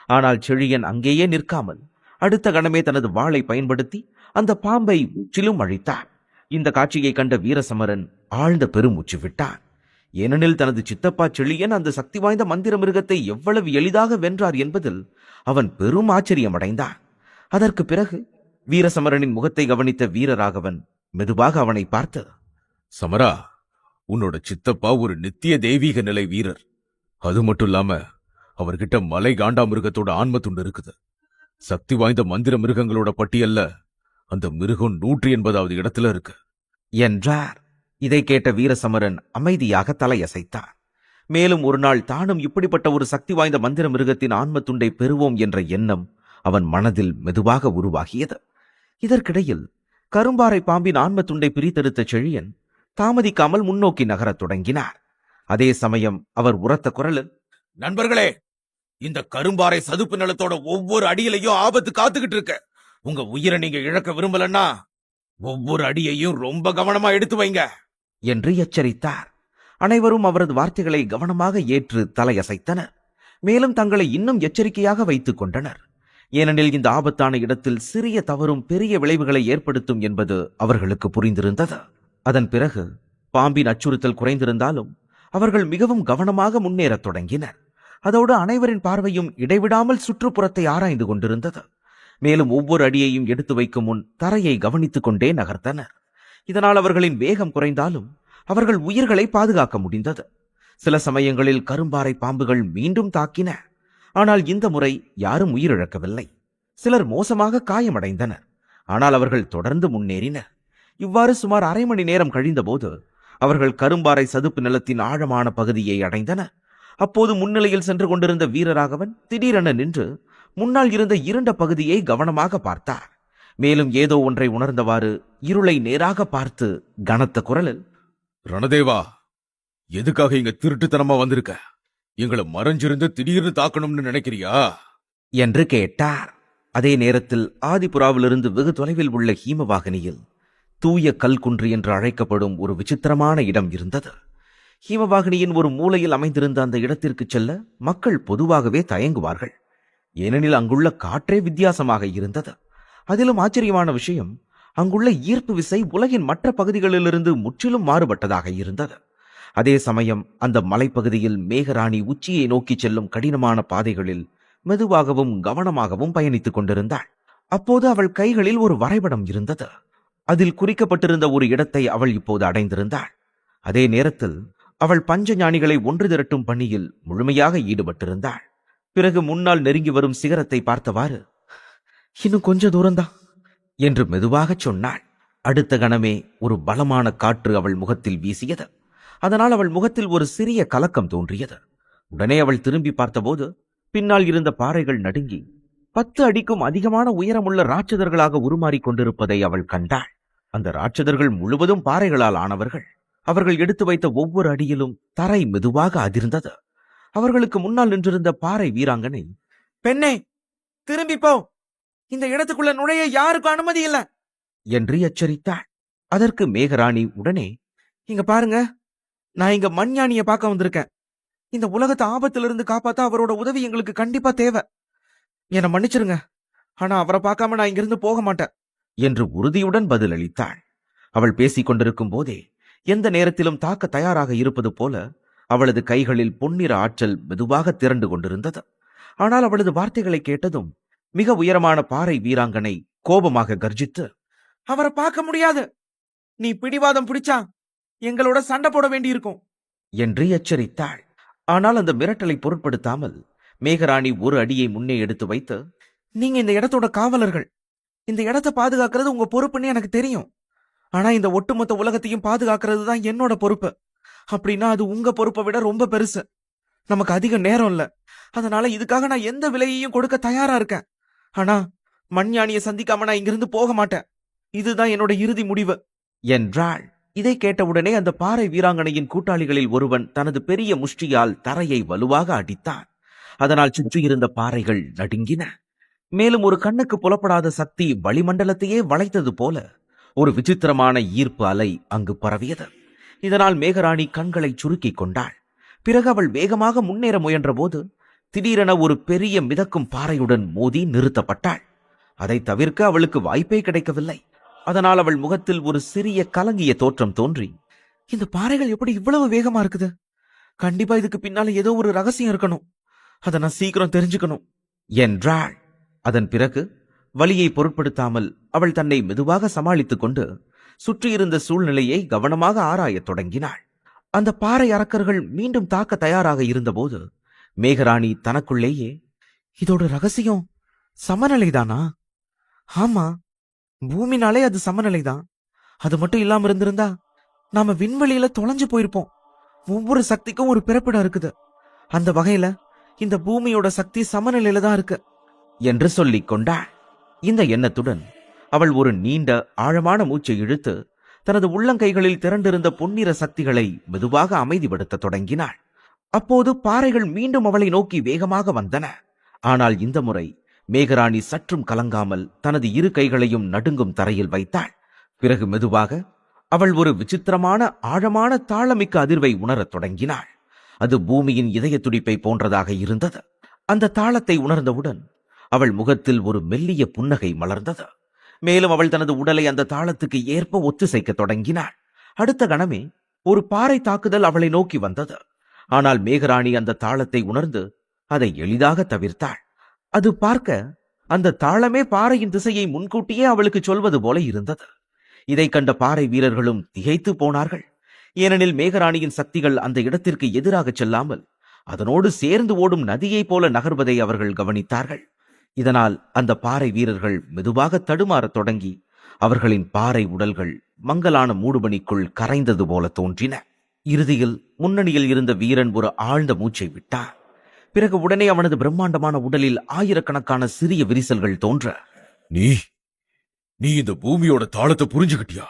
ஆனால் செழியன் அங்கேயே நிற்காமல் அடுத்த கணமே தனது வாளை பயன்படுத்தி அந்த பாம்பை முற்றிலும் அழித்தார். இந்த காட்சியை கண்ட வீரசமரன் ஆழ்ந்த பெருமூச்சு விட்டான். ஏனெனில் தனது சித்தப்பா செழியன் அந்த சக்தி வாய்ந்த மந்திர மிருகத்தை எவ்வளவு எளிதாக வென்றார் என்பதில் அவன் பெரும் ஆச்சரியமடைந்தான். அதற்கு பிறகு வீரசமரனின் முகத்தை கவனித்த வீரராகவன் மெதுவாக அவனை பார்த்து, சமரா, உன்னோட சித்தப்பா ஒரு நித்திய தெய்வீக நிலை வீரர். அது மட்டும் இல்லாம அவர்கிட்ட மலை காண்டாமிருகத்தோட ஆன்ம துண்டு இருக்குது. சக்தி வாய்ந்த மந்திர மிருகங்களோட பட்டியல்ல அந்த மிருகம் 180வது இடத்துல இருக்கு என்றார். இதை கேட்ட வீரசமரன் அமைதியாக தலையசைத்தான். மேலும் ஒரு நாள் தானும் இப்படிப்பட்ட ஒரு சக்தி வாய்ந்த மந்திர மிருகத்தின் ஆன்ம துண்டை பெறுவோம் என்ற எண்ணம் அவன் மனதில் மெதுவாக உருவாகியது. இதற்கிடையில் கரும்பாறை பாம்பின் ஆன்ம துண்டை பிரித்தெடுத்த செழியன் தாமதிக்காமல் முன்னோக்கி நகரத் தொடங்கினார். அதே சமயம் அவர் உரத்த குரலில், நண்பர்களே, இந்த கரும்பாறை சதுப்பு நிலத்தோட ஒவ்வொரு அடியிலையும் ஆபத்து காத்துக்கிட்டு இருக்கு. உங்க உயிரை நீங்க இழக்க விரும்பலன்னா ஒவ்வொரு அடியையும் ரொம்ப கவனமா எடுத்து வைங்க என்று எச்சரித்தார். அனைவரும் அவரது வார்த்தைகளை கவனமாக ஏற்று தலையசைத்தனர். மேலும் தங்களை இன்னும் எச்சரிக்கையாக வைத்துக் கொண்டனர். ஏனெனில் இந்த ஆபத்தான இடத்தில் சிறிய தவறும் பெரிய விளைவுகளை ஏற்படுத்தும் என்பது அவர்களுக்கு புரிந்திருந்தது. அதன் பிறகு பாம்பின் அச்சுறுத்தல் குறைந்திருந்தாலும் அவர்கள் மிகவும் கவனமாக முன்னேறத் தொடங்கினர். அதோடு அனைவரின் பார்வையும் இடைவிடாமல் சுற்றுப்புறத்தை ஆராய்ந்து கொண்டிருந்தது. மேலும் ஒவ்வொரு அடியையும் எடுத்து வைக்கும் முன் தரையை கவனித்துக் கொண்டே நகர்த்தனர். இதனால் அவர்களின் வேகம் குறைந்தாலும் அவர்கள் உயிர்களை பாதுகாக்க முடிந்தது. சில சமயங்களில் கரும்பாறை பாம்புகள் மீண்டும் தாக்கின. ஆனால் இந்த முறை யாரும் உயிரிழக்கவில்லை. சிலர் மோசமாக காயமடைந்தனர். ஆனால் அவர்கள் தொடர்ந்து முன்னேறினர். இவ்வாறு சுமார் அரை மணி நேரம் கழிந்தபோது அவர்கள் கரும்பாறை சதுப்பு நிலத்தின் ஆழமான பகுதியை அடைந்தனர். அப்போது முன்னிலையில் சென்று கொண்டிருந்த வீரராகவன் திடீரென நின்று முன்னால் இருந்த இருண்ட பகுதியை கவனமாக பார்த்தார். மேலும் ஏதோ ஒன்றை உணர்ந்தவாறு இருளை நேராக பார்த்து கனத்த குரலில், ரணதேவா, எதுக்காக இங்க திருட்டுத்தனமா வந்திருக்க? எங்களை மறைஞ்சிருந்து திடீர்னு தாக்கணும்னு நினைக்கிறியா என்று கேட்டார். அதே நேரத்தில் ஆதிபுராவிலிருந்து வெகு தொலைவில் உள்ள ஹீமவாகினியில் தூய கல்குன்று என்று அழைக்கப்படும் ஒரு விசித்திரமான இடம் இருந்தது. ஹீமவாகினியின் ஒரு மூலையில் அமைந்திருந்த அந்த இடத்திற்கு செல்ல மக்கள் பொதுவாகவே தயங்குவார்கள். ஏனெனில் அங்குள்ள காற்றே வித்தியாசமாக இருந்தது. அதிலும் ஆச்சரியமான விஷயம், அங்குள்ள ஈர்ப்பு விசை உலகின் மற்ற பகுதிகளிலிருந்து முற்றிலும் மாறுபட்டதாக இருந்தது. அதே சமயம் அந்த மலைப்பகுதியில் மேகராணி உச்சியை நோக்கி செல்லும் கடினமான பாதைகளில் மெதுவாகவும் கவனமாகவும் பயணித்துக் கொண்டிருந்தாள். அப்போது அவள் கைகளில் ஒரு வரைபடம் இருந்தது. அதில் குறிக்கப்பட்டிருந்த ஒரு இடத்தை அவள் இப்போது அடைந்திருந்தாள். அதே நேரத்தில் அவள் பஞ்ச ஞானிகளை ஒன்று திரட்டும் பணியில் முழுமையாக ஈடுபட்டிருந்தாள். பிறகு முன்னால் நெருங்கி வரும் சிகரத்தை பார்த்தவாறு, இன்னும் கொஞ்ச தூரம்தான் என்று மெதுவாக சொன்னாள். அடுத்த கணமே ஒரு பலமான காற்று அவள் முகத்தில் வீசியது. அதனால் அவள் முகத்தில் ஒரு சிறிய கலக்கம் தோன்றியது. உடனே அவள் திரும்பி பார்த்தபோது பின்னால் இருந்த பாறைகள் நடுங்கி 10 அடிக்கும் அதிகமான உயரமுள்ள ராட்சதர்களாக உருமாறிக் கொண்டிருப்பதை அவள் கண்டாள். அந்த ராட்சதர்கள் முழுவதும் பாறைகளால் ஆனவர்கள். அவர்கள் எடுத்து வைத்த ஒவ்வொரு அடியிலும் தரை மெதுவாக அதிர்ந்தது. அவர்களுக்கு முன்னால் நின்றிருந்த பாறை வீராங்கனை, பெண்ணே, திரும்பி போ, இந்த இடத்துக்குள்ள நுழைய யாருக்கும் அனுமதி இல்ல என்று எச்சரித்தாள். அதற்கு மேகராணி உடனே, இங்க பாருங்க, நான் இங்க மண்ஞானிய பார்க்க வந்திருக்கேன். இந்த உலகத்தை ஆபத்திலிருந்து காப்பாத்த அவரோட உதவி எங்களுக்கு கண்டிப்பா தேவை. என்னை மன்னிச்சிருங்க, ஆனா அவரை பார்க்காம நான் இங்கிருந்து போக மாட்டேன் என்று உறுதியுடன் பதிலளித்தாள். அவள் பேசிக் கொண்டிருக்கும் போதே எந்த நேரத்திலும் தாக்க தயாராக இருப்பது போல அவளது கைகளில் பொன்னிற ஆற்றல் மெதுவாக திரண்டு கொண்டிருந்தது. ஆனால் அவளது வார்த்தைகளை கேட்டதும் மிக உயரமான பாறை வீராங்கனை கோபமாக கர்ஜித்து, அவரை பார்க்க முடியாது, நீ பிடிவாதம் பிடிச்சா எங்களோட சண்டை போட வேண்டியிருக்கும் என்று எச்சரித்தாள். ஆனால் அந்த மிரட்டலை பொருட்படுத்தாமல் மேகராணி ஒரு அடியை முன்னே எடுத்து வைத்து, நீங்க இந்த இடத்தோட காவலர்கள், இந்த இடத்தை பாதுகாக்கிறது உங்க பொறுப்புன்னு எனக்கு தெரியும். ஆனா இந்த ஒட்டுமொத்த உலகத்தையும் பாதுகாக்கிறது தான் என்னோட பொறுப்பு. அப்படின்னா அது உங்க பொறுப்பை விட ரொம்ப பெருசு. நமக்கு அதிக நேரம் இல்ல, அதனால இதுக்காக நான் எந்த விலையையும் கொடுக்க தயாரா இருக்கேன். ஆனா மண்ஞானியை சந்திக்காம நான் இங்கிருந்து போக மாட்டேன். இதுதான் என்னோட இறுதி முடிவு என்றாள். இதை கேட்டவுடனே அந்த பாறை வீராங்கனையின் கூட்டாளிகளில் ஒருவன் தனது பெரிய முஷ்டியால் தரையை வலுவாக அடித்தான். அதனால் சுற்றியிருந்த பாறைகள் நடுங்கின. மேலும் ஒரு கண்ணுக்கு புலப்படாத சக்தி வளிமண்டலத்தையே வளைத்தது போல ஒரு விசித்திரமான ஈர்ப்பு அலை அங்கு பரவியது. இதனால் மேகராணி கண்களை சுருக்கிக் கொண்டாள். பிறகு அவள் வேகமாக முன்னேற முயன்றபோது திடீரென ஒரு பெரிய மிதக்கும் பாறையுடன் மோதி நிறுத்தப்பட்டாள். அதை தவிர்க்க அவளுக்கு வாய்ப்பே கிடைக்கவில்லை. அதனால் அவள் முகத்தில் ஒரு சிறிய கலங்கிய தோற்றம் தோன்றி, இந்த பாறைகள் எப்படி இவ்வளவு வேகமா இருக்குது? கண்டிப்பா இதுக்கு பின்னால ஏதோ ஒரு ரகசியம் இருக்கணும். அதை நான் சீக்கிரம் தெரிஞ்சுக்கணும் என்றாள். அதன் பிறகு வலியை பொருட்படுத்தாமல் அவள் தன்னை மெதுவாக சமாளித்துக் கொண்டு சுற்றியிருந்த சூழ்நிலையை கவனமாக ஆராயத் தொடங்கினாள். அந்த பாறை அரக்கர்கள் மீண்டும் தாக்க தயாராக இருந்தபோது மேகராணி தனக்குள்ளேயே, இதோட ரகசியம் சமநிலைதானா? ஆமா, பூமினாலே அது சமநிலைதான். அது மட்டும் இல்லாம இருந்திருந்தா நாம விண்வெளியில தொலைஞ்சு போயிருப்போம். ஒவ்வொரு சக்திக்கும் ஒரு பிறப்பிடம் இருக்குது. அந்த வகையில இந்த பூமியோட சக்தி சமநிலையில தான் இருக்கு என்று சொல்லிக் கொண்டாள். இந்த எண்ணத்துடன் அவள் ஒரு நீண்ட ஆழமான மூச்சை இழுத்து தனது உள்ளங்கைகளில் திரண்டிருந்த பொன்னிற சக்திகளை மெதுவாக அமைதிப்படுத்த தொடங்கினாள். அப்போது பாறைகள் மீண்டும் அவளை நோக்கி வேகமாக வந்தன. ஆனால் இந்த முறை மேகராணி சற்றும் கலங்காமல் தனது இரு கைகளையும் நடுங்கும் தரையில் வைத்தாள். பிறகு மெதுவாக அவள் ஒரு விசித்திரமான ஆழமான தாளமிக்க அதிர்வை உணரத் தொடங்கினாள். அது பூமியின் இதய துடிப்பை போன்றதாக இருந்தது. அந்த தாளத்தை உணர்ந்தவுடன் அவள் முகத்தில் ஒரு மெல்லிய புன்னகை மலர்ந்தது. மேலும் அவள் தனது உடலை அந்த தாளத்துக்கு ஏற்ப ஒத்திசைக்க தொடங்கினாள். அடுத்த கணமே ஒரு பாறை தாக்குதல் அவளை நோக்கி வந்தது. ஆனால் மேகராணி அந்த தாளத்தை உணர்ந்து அதை எளிதாக தவிர்த்தாள். அது பார்க்க அந்த தாளமே பாறையின் திசையை முன்கூட்டியே அவளுக்கு சொல்வது போல இருந்தது. இதை கண்ட பாறை வீரர்களும் திகைத்து போனார்கள். ஏனெனில் மேகராணியின் சக்திகள் அந்த இடத்திற்கு எதிராக செல்லாமல் அதனோடு சேர்ந்து ஓடும் நதியைப் போல நகர்வதை அவர்கள் கவனித்தார்கள். இதனால் அந்த பாறை வீரர்கள் மெதுவாக தடுமாறத் தொடங்கி அவர்களின் பாறை உடல்கள் மங்கலான மூடுபனிக்குள் கரைந்தது போல தோன்றின. இறுதியில் முன்னணியில் இருந்த வீரன் ஒரு ஆழ்ந்த மூச்சை விட்டான். பிறகு உடனே அவனது பிரம்மாண்டமான உடலில் ஆயிரக்கணக்கான சிறிய விரிசல்கள் தோன்ற, நீ நீ இந்த பூமியோட தாளத்தை புரிஞ்சுக்கிட்டியா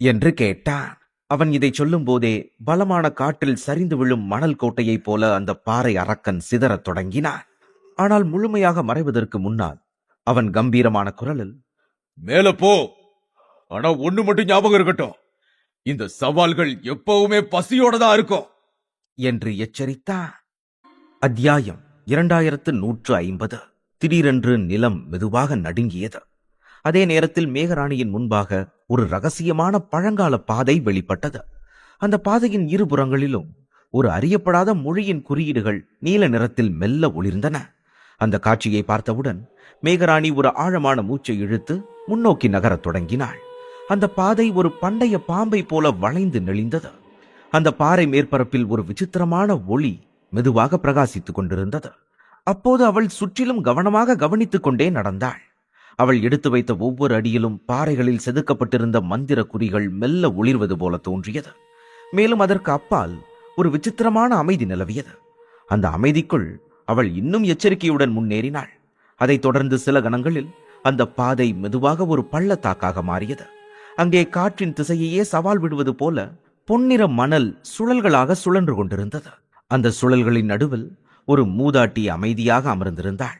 என்று கேட்டான். அவன் இதை சொல்லும் போதே பலமான காற்றில் சரிந்து விழும் மணல் கோட்டையைப் போல அந்த பாறை அரக்கன் சிதறத் தொடங்கினான். ஆனால் முழுமையாக மறைவதற்கு முன்னால் அவன் கம்பீரமான குரலில், மேல போ. ஆனா ஒண்ணு மட்டும் ஞாபகம் இருக்கட்டும், இந்த சவால்கள் எப்பவுமே பசியோட தான் இருக்கும் என்று எச்சரித்தான். அத்தியாயம் 2150. திடீரென்று நிலம் மெதுவாக நடுங்கியது. அதே நேரத்தில் மேகராணியின் முன்பாக ஒரு ரகசியமான பழங்கால பாதை வெளிப்பட்டது. அந்த பாதையின் இருபுறங்களிலும் ஒரு அறியப்படாத மொழியின் குறியீடுகள் நீல நிறத்தில் மெல்ல ஒளிர்ந்தன. அந்த காட்சியை பார்த்தவுடன் மேகராணி ஒரு ஆழமான மூச்சை இழுத்து முன்னோக்கி நகரத் தொடங்கினாள். அந்த பாதை ஒரு பண்டைய பாம்பை போல வளைந்து நெளிந்தது. அந்த பாறை மேற்பரப்பில் ஒரு விசித்திரமான ஒளி மெதுவாக பிரகாசித்துக் கொண்டிருந்தது. அப்போது அவள் சுற்றிலும் கவனமாக கவனித்துக் கொண்டே நடந்தாள். அவள் எடுத்து வைத்த ஒவ்வொரு அடியிலும் பாறைகளில் செதுக்கப்பட்டிருந்த மந்திர குறிகள் மெல்ல ஒளிர்வது போல தோன்றியது. மேலும் அதற்கு அப்பால் ஒரு விசித்திரமான அமைதி நிலவியது. அந்த அமைதிக்குள் அவள் இன்னும் எச்சரிக்கையுடன் முன்னேறினாள். அதைத் தொடர்ந்து சில கணங்களில் அந்த பாதை மெதுவாக ஒரு பள்ளத்தாக்காக மாறியது. அங்கே காற்றின் திசையையே சவால் விடுவது போல பொன்னிற மணல் சுழல்களாக சுழன்று கொண்டிருந்தது. அந்த சுழல்களின் நடுவில் ஒரு மூதாட்டி அமைதியாக அமர்ந்திருந்தாள்.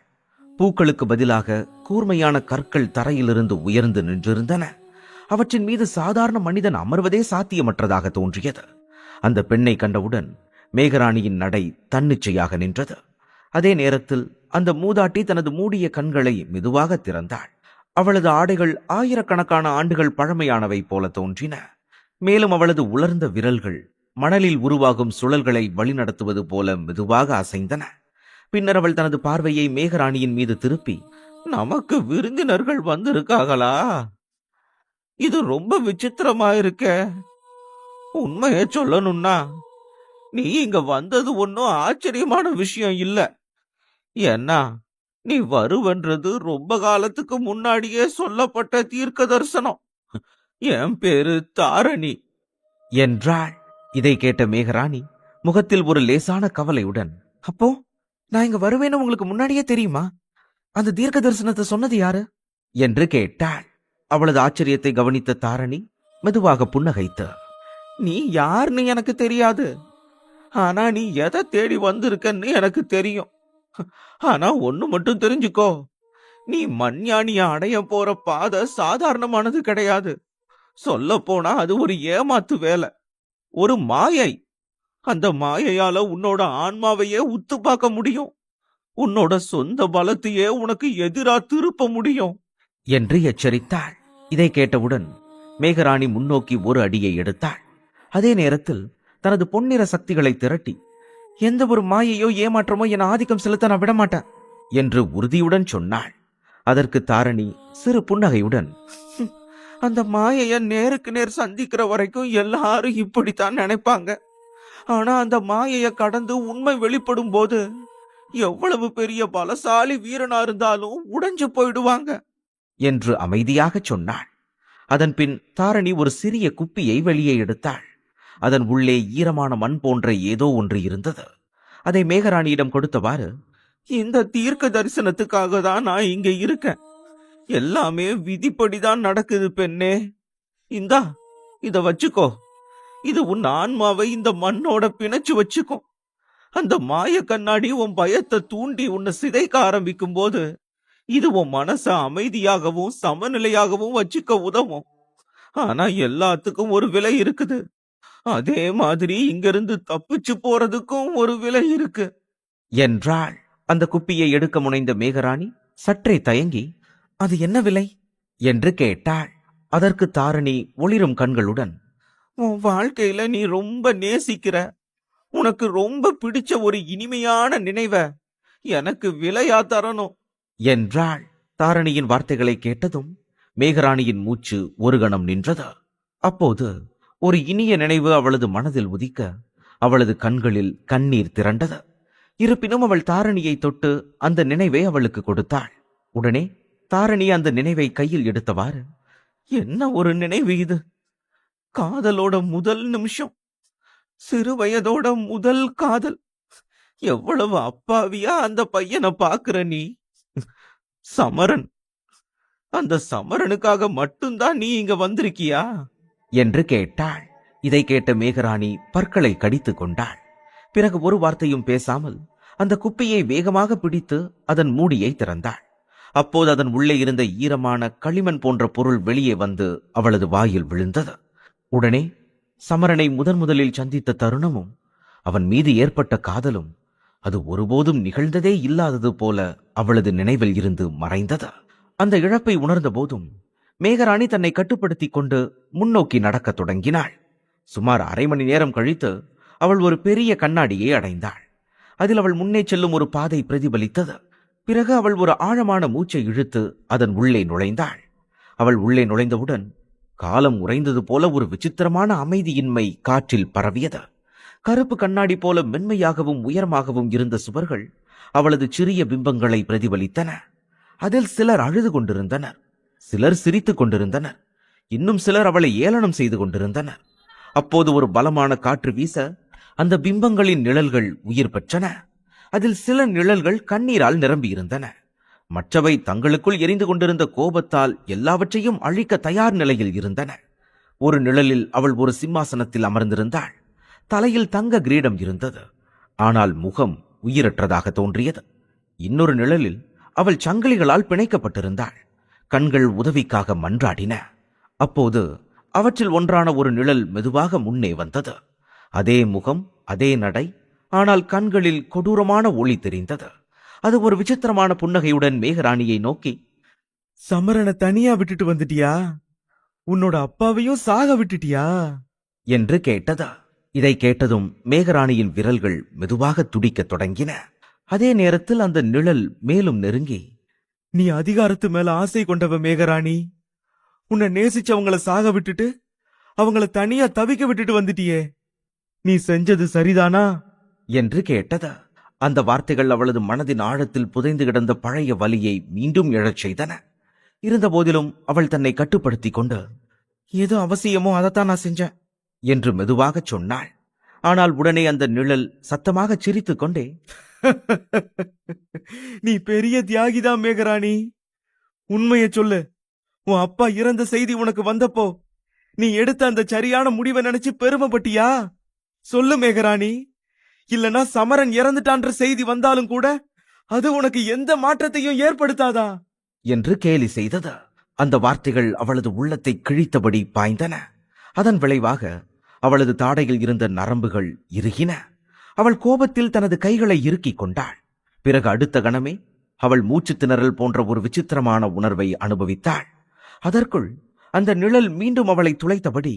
பூக்களுக்கு பதிலாக கூர்மையான கற்கள் தரையிலிருந்து உயர்ந்து நின்றிருந்தன. அவற்றின் மீது சாதாரண மனிதன் அமர்வதே சாத்தியமற்றதாக தோன்றியது. அந்த பெண்ணை கண்டவுடன் மேகராணியின் நடை தன்னிச்சையாக நின்றது. அதே நேரத்தில் அந்த மூதாட்டி தனது மூடிய கண்களை மெதுவாக திறந்தாள். அவளது ஆடைகள் ஆயிரக்கணக்கான ஆண்டுகள் பழமையானவை போல தோன்றின. மேலும் அவளது உலர்ந்த விரல்கள் மணலில் உருவாகும் சுழல்களை வழிநடத்துவது போல மெதுவாக அசைந்தன. பின்னர் அவள் தனது பார்வையை மேகராணியின் மீது திருப்பி, நமக்கு விருந்தினர்கள் வந்திருக்காங்களா? இது ரொம்ப விசித்திரமா இருக்க. உண்மையை சொல்லணும்னா நீ இங்க வந்தது ஒன்னும் ஆச்சரியமான விஷயம் இல்ல. ஏன்னா நீ வருவன்றது ரொம்ப காலத்துக்கு முன்னாடியே சொல்லப்பட்ட தீர்க்க தரிசனம். என் பேரு தாரணி என்றாள். இதை கேட்ட மேகராணி முகத்தில் ஒரு லேசான கவலையுடன், அப்போ நான் இங்க வருவேன்னு உங்களுக்கு முன்னாடியே தெரியுமா? அந்த தீர்க்க தரிசனத்தை சொன்னது யாரு என்று கேட்டாள். அவளது ஆச்சரியத்தை கவனித்த தாரணி மெதுவாக புன்னகைத்து, நீ யாருன்னு எனக்கு தெரியாது. ஆனா நீ எதை தேடி வந்திருக்கன்னு எனக்கு தெரியும். ஆனா ஒண்ணு மட்டும் தெரிஞ்சுக்கோ, நீ மண்யானிய அடைய போற பாதை சாதாரணமானது கிடையாது. சொல்ல போனா அது ஒரு ஏமாத்து வேலை, ஒரு மாயை. அந்த மாயையால உன்னோட ஆன்மாவையே உத்து பார்க்க முடியும். உன்னோட சொந்த பலத்தையே உனக்கு எதிரா திருப்ப முடியும் என்று எச்சரித்தாள். இதை கேட்டவுடன் மேகராணி முன்னோக்கி ஒரு அடியை எடுத்தாள். அதே நேரத்தில் தனது பொன்னிற சக்திகளை திரட்டி, எந்த ஒரு மாயையோ ஏமாற்றமோ என ஆதிக்கம் செலுத்த நான் விடமாட்டேன் என்று உறுதியுடன் சொன்னாள். அதற்கு தாரணி சிறு புன்னகையுடன், அந்த மாயைய நேருக்கு நேர் சந்திக்கிற வரைக்கும் எல்லாரும் இப்படித்தான் நினைப்பாங்க. ஆனா அந்த மாயைய கடந்து உண்மை வெளிப்படும் போது எவ்வளவு பெரிய பலசாலி வீரனா இருந்தாலும் உடைஞ்சு போயிடுவாங்க என்று அமைதியாக சொன்னாள். அதன் பின் தாரணி ஒரு சிறிய குப்பியை வெளியே எடுத்தாள். அதன் உள்ளே ஈரமான மண் போன்ற ஏதோ ஒன்று இருந்தது. அதை மேகராணியிடம் கொடுத்தவாறு, இந்த தீர்க்க தரிசனத்துக்காக தான் நான் இங்க இருக்கேன். எல்லாமே விதிப்படிதான் நடக்குது பெண்ணே. இந்தா, இத வச்சுக்கோ. இது உன் ஆன்மாவை இந்த மண்ணோட பிணைச்சு வச்சுக்கோ. அந்த மாய கண்ணாடி உன் பயத்தை தூண்டி உன்னை சிதைக்க ஆரம்பிக்கும் போது இது உன் மனச அமைதியாகவும் சமநிலையாகவும் வச்சுக்க உதவும். ஆனா எல்லாத்துக்கும் ஒரு விலை இருக்குது. அதே மாதிரி இங்கிருந்து தப்பிச்சு போறதுக்கும் ஒரு விலை இருக்கு என்றாள். அந்த குப்பியை எடுக்க முனைந்த மேகராணி சற்றே தயங்கி, அது என்ன விலை என்று கேட்டாள். அதற்கு தாரணி ஒளிரும் கண்களுடன், உன் வாழ்க்கையில நீ ரொம்ப நேசிக்கிற, உனக்கு ரொம்ப பிடிச்ச ஒரு இனிமையான நினைவ எனக்கு விலையா தரணும் என்றாள். தாரணியின் வார்த்தைகளை கேட்டதும் மேகராணியின் மூச்சு ஒரு கணம் நின்றது. அப்போது ஒரு இனிய நினைவு அவளது மனதில் உதிக்க அவளது கண்களில் கண்ணீர் திரண்டது. இருப்பினும் அவள் தாரணியை தொட்டு அந்த நினைவை அவளுக்கு கொடுத்தாள். உடனே தாரணி அந்த நினைவை கையில் எடுத்தவாறு, என்ன ஒரு நினைவு இது! காதலோட முதல் நிமிஷம், சிறு வயதோட முதல் காதல். எவ்வளவு அப்பாவியா அந்த பையனை பாக்குற நீ! சமரன், அந்த சமரனுக்காக மட்டும்தான் நீ இங்க வந்திருக்கியா என்று கேட்டாள். இதை கேட்ட மேகராணி பற்களை கடித்துக் கொண்டாள். பிறகு ஒரு வார்த்தையும் பேசாமல் அந்த குப்பியை வேகமாக பிடித்து அதன் மூடியை திறந்தாள். அப்போது அதன் உள்ளே இருந்த ஈரமான களிமண் போன்ற பொருள் வெளியே வந்து அவளது வாயில் விழுந்தது. உடனே சமரனை முதலில் சந்தித்த தருணமும் அவன் மீது ஏற்பட்ட காதலும் அது ஒருபோதும் நிகழ்ந்ததே இல்லாதது போல அவளது நினைவில் இருந்து மறைந்தது. அந்த இழப்பை உணர்ந்த போதும் மேகராணி தன்னை கட்டுப்படுத்திக் கொண்டு முன்னோக்கி நடக்கத் தொடங்கினாள். சுமார் அரை மணி நேரம் கழித்து அவள் ஒரு பெரிய கண்ணாடியை அடைந்தாள். அதில் அவள் முன்னே செல்லும் ஒரு பாதை பிரதிபலித்தது. பிறகு அவள் ஒரு ஆழமான மூச்சை இழுத்து அதன் உள்ளே நுழைந்தாள். அவள் உள்ளே நுழைந்தவுடன் காலம் உறைந்தது போல ஒரு விசித்திரமான அமைதியின்மை காற்றில் பரவியது. கருப்பு கண்ணாடி போல மென்மையாகவும் உயரமாகவும் இருந்த சுவர்கள் அவளது சிறிய பிம்பங்களை பிரதிபலித்தன. அதில் சிலர் அழுது கொண்டிருந்தனர், சிலர் சிரித்துக் கொண்டிருந்தனர், இன்னும் சிலர் அவளை ஏளனம் செய்து கொண்டிருந்தனர். அப்போது ஒரு பலமான காற்று வீச அந்த பிம்பங்களின் நிழல்கள் உயிர் பெற்றன. அதில் சில நிழல்கள் கண்ணீரால் நிரம்பியிருந்தன. மற்றவை தங்களுக்குள் எரிந்து கொண்டிருந்த கோபத்தால் எல்லாவற்றையும் அழிக்க தயார் நிலையில் இருந்தன. ஒரு நிழலில் அவள் ஒரு சிம்மாசனத்தில் அமர்ந்திருந்தாள். தலையில் தங்க கிரீடம் இருந்தது, ஆனால் முகம் உயிரற்றதாக தோன்றியது. இன்னொரு நிழலில் அவள் சங்கிலிகளால் பிணைக்கப்பட்டிருந்தாள். கண்கள் உதவிக்காக மன்றாடின. அப்போது அவற்றில் ஒன்றான ஒரு நிழல் மெதுவாக முன்னே வந்தது. அதே முகம், அதே நடை, ஆனால் கண்களில் கொடூரமான ஒளி தெரிந்தது. அது ஒரு விசித்திரமான புன்னகையுடன் மேகராணியை நோக்கி, சமரனை தனியா விட்டுட்டு வந்துட்டியா? உன்னோட அப்பாவையும் சாக விட்டுட்டியா என்று கேட்டது. இதை கேட்டதும் மேகராணியின் விரல்கள் மெதுவாக துடிக்கத் தொடங்கின. அதே நேரத்தில் அந்த நிழல் மேலும் நெருங்கி, நீ அதிகாரத்து மேல ஆசை கொண்டவ மேகராணி. உன்னை நேசிச்சவங்கள சாக விட்டுட்டு அவங்கள தனியா தவிக்க விட்டுட்டு வந்துட்டியே, நீ செஞ்சது சரிதானா என்று கேட்டது. அந்த வார்த்தைகள் அவளது மனதின் ஆழத்தில் புதைந்து கிடந்த பழைய வலியை மீண்டும் எழச் செய்தன. இருந்தபோதிலும் அவள் தன்னை கட்டுப்படுத்திக் கொண்டு, ஏதோ அவசியமோ அதைத்தான் நான் செஞ்சேன் என்று மெதுவாக சொன்னாள். ஆனால் உடனே அந்த நிழல் சத்தமாக சிரித்துக் கொண்டே, நீ பெரிய தியாகிதான் மேகராணி. உண்மையை சொல்லு. உன் அப்பா இறந்த செய்தி உனக்கு வந்தப்போ நீ எடுத்த அந்த சரியான முடிவை நினைச்சு பெருமைப்பட்டியா? சொல்லு மேகராணி. இல்லனா சமரன் இறந்துட்டான்ற செய்தி வந்தாலும் கூட அது உனக்கு எந்த மாற்றத்தையும் ஏற்படுத்தாதா? என்று கேலி செய்தது. அந்த வார்த்தைகள் அவளது உள்ளத்தை கிழித்தபடி பாய்ந்தன. அதன் விளைவாக அவளது தாடையில் இருந்த நரம்புகள் இறுகின. அவள் கோபத்தில் தனது கைகளை இறுக்கிக் கொண்டாள். பிறகு அடுத்த கணமே அவள் மூச்சு திணறல் போன்ற ஒரு விசித்திரமான உணர்வை அனுபவித்தாள். அதற்குள் அந்த நிழல் மீண்டும் அவளை துளைத்தபடி,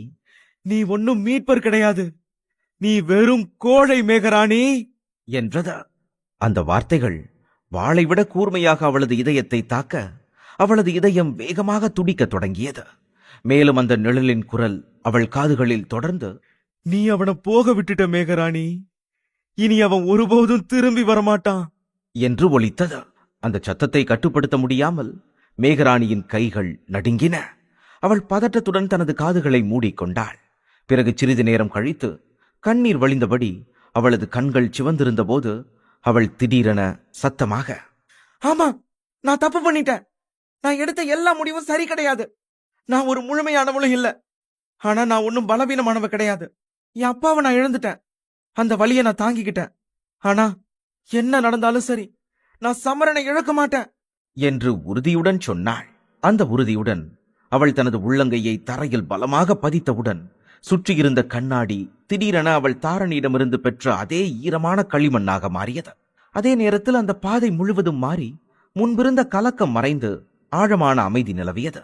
நீ ஒன்னும் மீட்பர் கிடையாது, நீ வெறும் கோழை மேகராணி என்றது. அந்த வார்த்தைகள் வாளை விட கூர்மையாக அவளது இதயத்தை தாக்க அவளது இதயம் வேகமாக துடிக்கத் தொடங்கியது. மேலும் அந்த நிழலின் குரல் அவள் காதுகளில் தொடர்ந்து, நீ அவனை போக விட்டுட்ட மேகராணி. இனி அவன் ஒருபோதும் திரும்பி வரமாட்டான் என்று ஒலித்தது. அந்த சத்தத்தை கட்டுப்படுத்த முடியாமல் மேகராணியின் கைகள் நடுங்கின. அவள் பதட்டத்துடன் தனது காதுகளை மூடிக்கொண்டாள். பிறகு சிறிது நேரம் கழித்து கண்ணீர் வழிந்தபடி அவளது கண்கள் சிவந்திருந்த போது அவள் திடீரென சத்தமாக, ஆமா, நான் தப்பு பண்ணிட்டேன். நான் எடுத்த எல்லா முடிவும் சரி கிடையாது. நான் ஒரு முழுமையானவளும் இல்ல. ஆனா நான் ஒன்னும் பலவீனமானவ கிடையாது. என் அப்பாவை நான் இழந்துட்டேன். அந்த வலியை நான் தாங்கிக்கிட்டேன். ஆனா என்ன நடந்தாலும் சரி, நான் சமரனை இழக்க மாட்டேன் என்று உறுதியுடன் சொன்னாள். அந்த உறுதியுடன் அவள் தனது உள்ளங்கையை தரையில் பலமாக பதித்தவுடன் சுற்றியிருந்த கண்ணாடி திடீரென அவள் தாரணியிடமிருந்து பெற்ற அதே ஈரமான களிமண்ணாக மாறியது. அதே நேரத்தில் அந்த பாதை முழுவதும் மாறி முன்பிருந்த கலக்கம் மறைந்து ஆழமான அமைதி நிலவியது.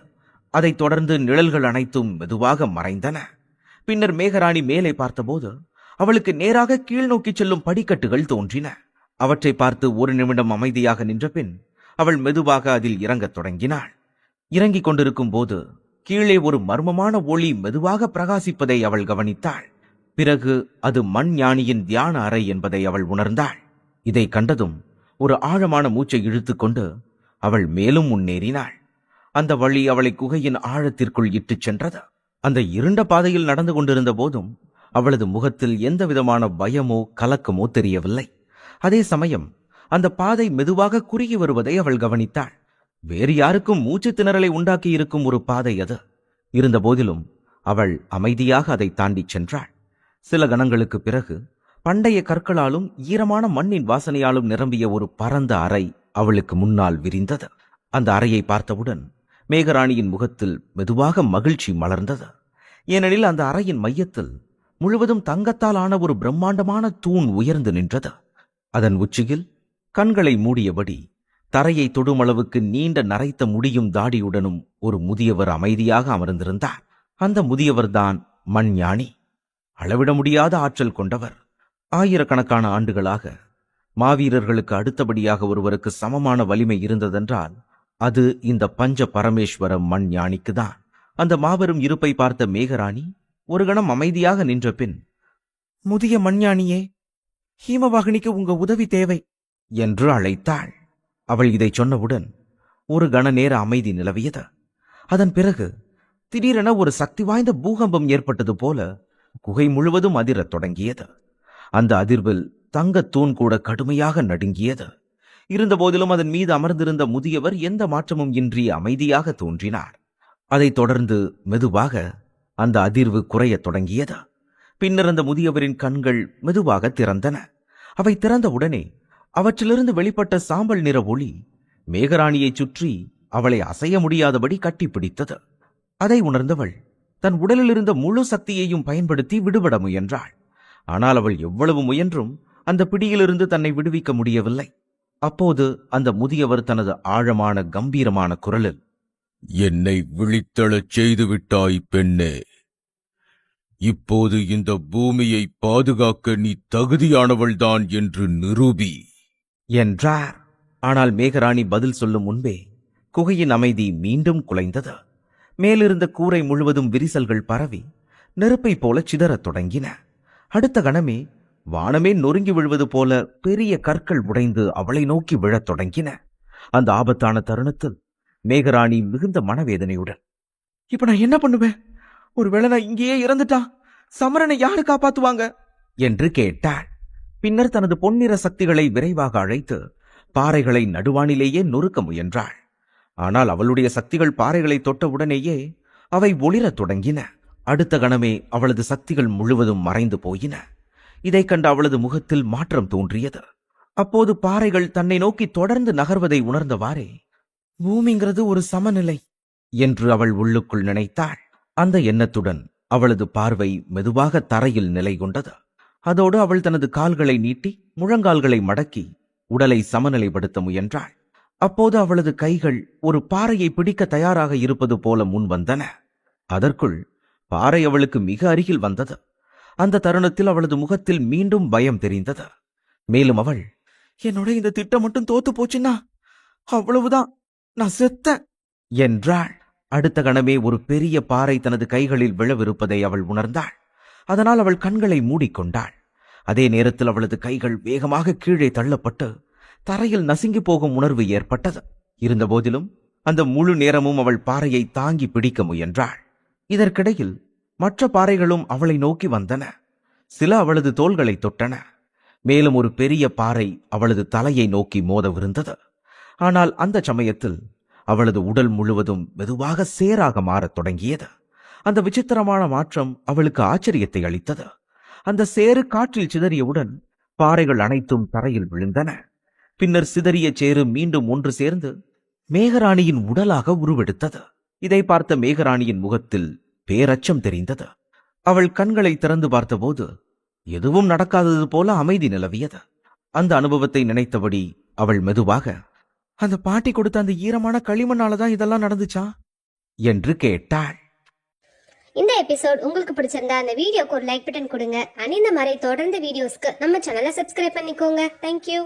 அதைத் தொடர்ந்து நிழல்கள் அனைத்தும் மெதுவாக மறைந்தன. பின்னர் மேகராணி மேலே பார்த்தபோது அவளுக்கு நேராக கீழ் நோக்கி செல்லும் படிக்கட்டுகள் தோன்றின. அவற்றை பார்த்து ஒரு நிமிடம் அமைதியாக நின்ற பின் அவள் மெதுவாக அதில் இறங்கத் தொடங்கினாள். இறங்கிக் கொண்டிருக்கும் போது கீழே ஒரு மர்மமான ஒளி மெதுவாக பிரகாசிப்பதை அவள் கவனித்தாள். பிறகு அது மண் ஞானியின் தியான அறை என்பதை அவள் உணர்ந்தாள். இதை கண்டதும் ஒரு ஆழமான மூச்சை இழுத்துக்கொண்டு அவள் மேலும் முன்னேறினாள். அந்த வழி அவளை குகையின் ஆழத்திற்குள் இட்டுச் சென்றது. அந்த இருண்ட பாதையில் நடந்து கொண்டிருந்த போதும் அவளது முகத்தில் எந்தவிதமான பயமோ கலக்கமோ தெரியவில்லை. அதே சமயம் அந்த பாதை மெதுவாக குறுகி வருவதை அவள் கவனித்தாள். வேறு யாருக்கும் மூச்சு திணறலை உண்டாக்கி இருக்கும் ஒரு பாதை அது. இருந்த போதிலும் அவள் அமைதியாக அதை தாண்டி சென்றாள். சில கணங்களுக்கு பிறகு பண்டைய கற்களாலும் ஈரமான மண்ணின் வாசனையாலும் நிரம்பிய ஒரு பரந்த அறை அவளுக்கு முன்னால் விரிந்தது. அந்த அறையை பார்த்தவுடன் மேகராணியின் முகத்தில் மெதுவாக மகிழ்ச்சி மலர்ந்தது. ஏனெனில் அந்த அறையின் மையத்தில் முழுவதும் தங்கத்தால் ஆன ஒரு பிரம்மாண்டமான தூண் உயர்ந்து நின்றது. அதன் உச்சியில் கண்களை மூடியபடி தரையை தொடுமளவுக்கு நீண்ட நரைத்த முடியும் தாடியுடனும் ஒரு முதியவர் அமைதியாக அமர்ந்திருந்தார். அந்த முதியவர்தான் மண் ஞானி. அளவிட முடியாத ஆற்றல் கொண்டவர். ஆயிரக்கணக்கான ஆண்டுகளாக மாவீரர்களுக்கு அடுத்தபடியாக ஒருவருக்கு சமமான வலிமை இருந்ததென்றால் அது இந்த பஞ்ச பரமேஸ்வர மண் ஞானிக்குதான். அந்த மாபெரும் இருப்பை பார்த்த மேகராணி ஒரு கணம் அமைதியாக நின்ற பின், முதிய மண்ஞானியே, ஹீமவாகினிக்கு உங்க உதவி தேவை என்று அழைத்தாள். அவள் இதை சொன்னவுடன் ஒரு கண நேர அமைதி நிலவியது. அதன் பிறகு திடீரென ஒரு சக்தி வாய்ந்த பூகம்பம் ஏற்பட்டது போல குகை முழுவதும் அதிரத் தொடங்கியது. அந்த அதிர்வில் தங்கத் தூண் கூட கடுமையாக நடுங்கியது. இருந்தபோதிலும் அதன் மீது அமர்ந்திருந்த முதியவர் எந்த மாற்றமும் இன்றி அமைதியாக தோன்றினார். அதைத் தொடர்ந்து மெதுவாக அந்த அதிர்வு குறையத் தொடங்கியது. பின்னர் அந்த முதியவரின் கண்கள் மெதுவாக திறந்தன. அவை திறந்தவுடனே அவற்றிலிருந்து வெளிப்பட்ட சாம்பல் நிற ஒளி மேகராணியை சுற்றி அவளை அசைய முடியாதபடி கட்டிப்பிடித்தது. அதை உணர்ந்தவள் தன் உடலில் இருந்த முழு சக்தியையும் பயன்படுத்தி விடுபட முயன்றாள். ஆனால் அவள் எவ்வளவு முயன்றும் அந்த பிடியிலிருந்து தன்னை விடுவிக்க முடியவில்லை. அப்போது அந்த முதியவர் தனது ஆழமான கம்பீரமான குரலில், என்னை விழித்தெழச் செய்துவிட்டாய் பெண்ணே. இப்போது இந்த பூமியை பாதுகாக்க நீ தகுதியானவள்தான் என்று நிரூபி என்றார். ஆனால் மேகராணி பதில் சொல்லும் முன்பே குகையின் அமைதி மீண்டும் குலைந்தது. மேலிருந்த கூரை முழுவதும் விரிசல்கள் பரவி நெருப்பை போல சிதறத் தொடங்கின. அடுத்த கணமே வானமே நொறுங்கி விழுவது போல பெரிய கற்கள் உடைந்து அவளை நோக்கி விழத் தொடங்கின. அந்த ஆபத்தான தருணத்தில் மேகராணி மிகுந்த மனவேதனையுடன், இப்ப நான் என்ன பண்ணுவேன்? ஒருவேளை நான் இங்கேயே இறந்துட்டா சமரனை யாரு காப்பாத்துவாங்க என்று கேட்டாள். பின்னர் தனது பொன்னிற சக்திகளை விரைவாக அழைத்து பாறைகளை நடுவானிலேயே நொறுக்க முயன்றாள். ஆனால் அவளுடைய சக்திகள் பாறைகளை தொட்ட உடனேயே அவை ஒளிரத் தொடங்கின. அடுத்த கணமே அவளது சக்திகள் முழுவதும் மறைந்து போயின. இதைக் கண்டு அவளது முகத்தில் மாற்றம் தோன்றியது. அப்போது பாறைகள் தன்னை நோக்கி தொடர்ந்து நகர்வதை உணர்ந்தவாறே, பூமிங்கிறது ஒரு சமநிலை என்று அவள் உள்ளுக்குள் நினைத்தாள். அந்த எண்ணத்துடன் அவளது பார்வை மெதுவாக தரையில் நிலை கொண்டது. அதோடு அவள் தனது கால்களை நீட்டி முழங்கால்களை மடக்கி உடலை சமநிலைப்படுத்த முயன்றாள். அப்போது அவளது கைகள் ஒரு பாறையை பிடிக்க தயாராக இருப்பது போல முன் வந்தன. அதற்குள் பாறை அவளுக்கு மிக அருகில் வந்தது. அந்த தருணத்தில் அவளது முகத்தில் மீண்டும் பயம் தெரிந்தது. மேலும் அவள், என்னோட இந்த திட்டம் மட்டும் தோத்து போச்சுன்னா அவ்வளவுதான், நான் செத்த என்றாள். அடுத்த கணமே ஒரு பெரிய பாறை தனது கைகளில் விழவிருப்பதை அவள் உணர்ந்தாள். அதனால் அவள் கண்களை மூடிக்கொண்டாள். அதே நேரத்தில் அவளது கைகள் வேகமாக கீழே தள்ளப்பட்டு தரையில் நசுங்கி போகும் உணர்வு ஏற்பட்டது. இருந்தபோதிலும் அந்த முழு நேரமும் அவள் பாறையை தாங்கி பிடிக்க முயன்றாள். இதற்கிடையில் மற்ற பாறைகளும் அவளை நோக்கி வந்தன. சில அவளது தோள்களை தொட்டன. மேலும் ஒரு பெரிய பாறை அவளது தலையை நோக்கி மோதவிருந்தது. ஆனால் அந்த சமயத்தில் அவளது உடல் முழுவதும் மெதுவாக சேராக மாறத் தொடங்கியது. அந்த விசித்திரமான மாற்றம் அவளுக்கு ஆச்சரியத்தை அளித்தது. அந்த சேறு காற்றில் சிதறியவுடன் பாறைகள் அனைத்தும் தரையில் விழுந்தன. பின்னர் சிதறிய சேறு மீண்டும் ஒன்று சேர்ந்து மேகராணியின் உடலாக உருவெடுத்தது. இதை பார்த்த மேகராணியின் முகத்தில் பேரச்சம் தெரிந்தது. அவள் கண்களை திறந்து பார்த்தபோது எதுவும் நடக்காதது போல அமைதி நிலவியது. அந்த அனுபவத்தை நினைத்தபடி அவள் மெதுவாக, அந்த பாட்டி கொடுத்த அந்த ஈரமான களிமண்ணாலதான் இதெல்லாம் நடந்துச்சா என்று கேட்டாள். இந்த எபிசோட் உங்களுக்கு பிடிச்சிருந்தா அந்த வீடியோக்கு ஒரு லைக் பட்டன் கொடுங்க. அண்ட் இந்த மாதிரி தொடர்ந்து வீடியோஸ்க்கு நம்ம சேனலை சப்ஸ்கிரைப் பண்ணிக்கோங்க. தேங்க்யூ.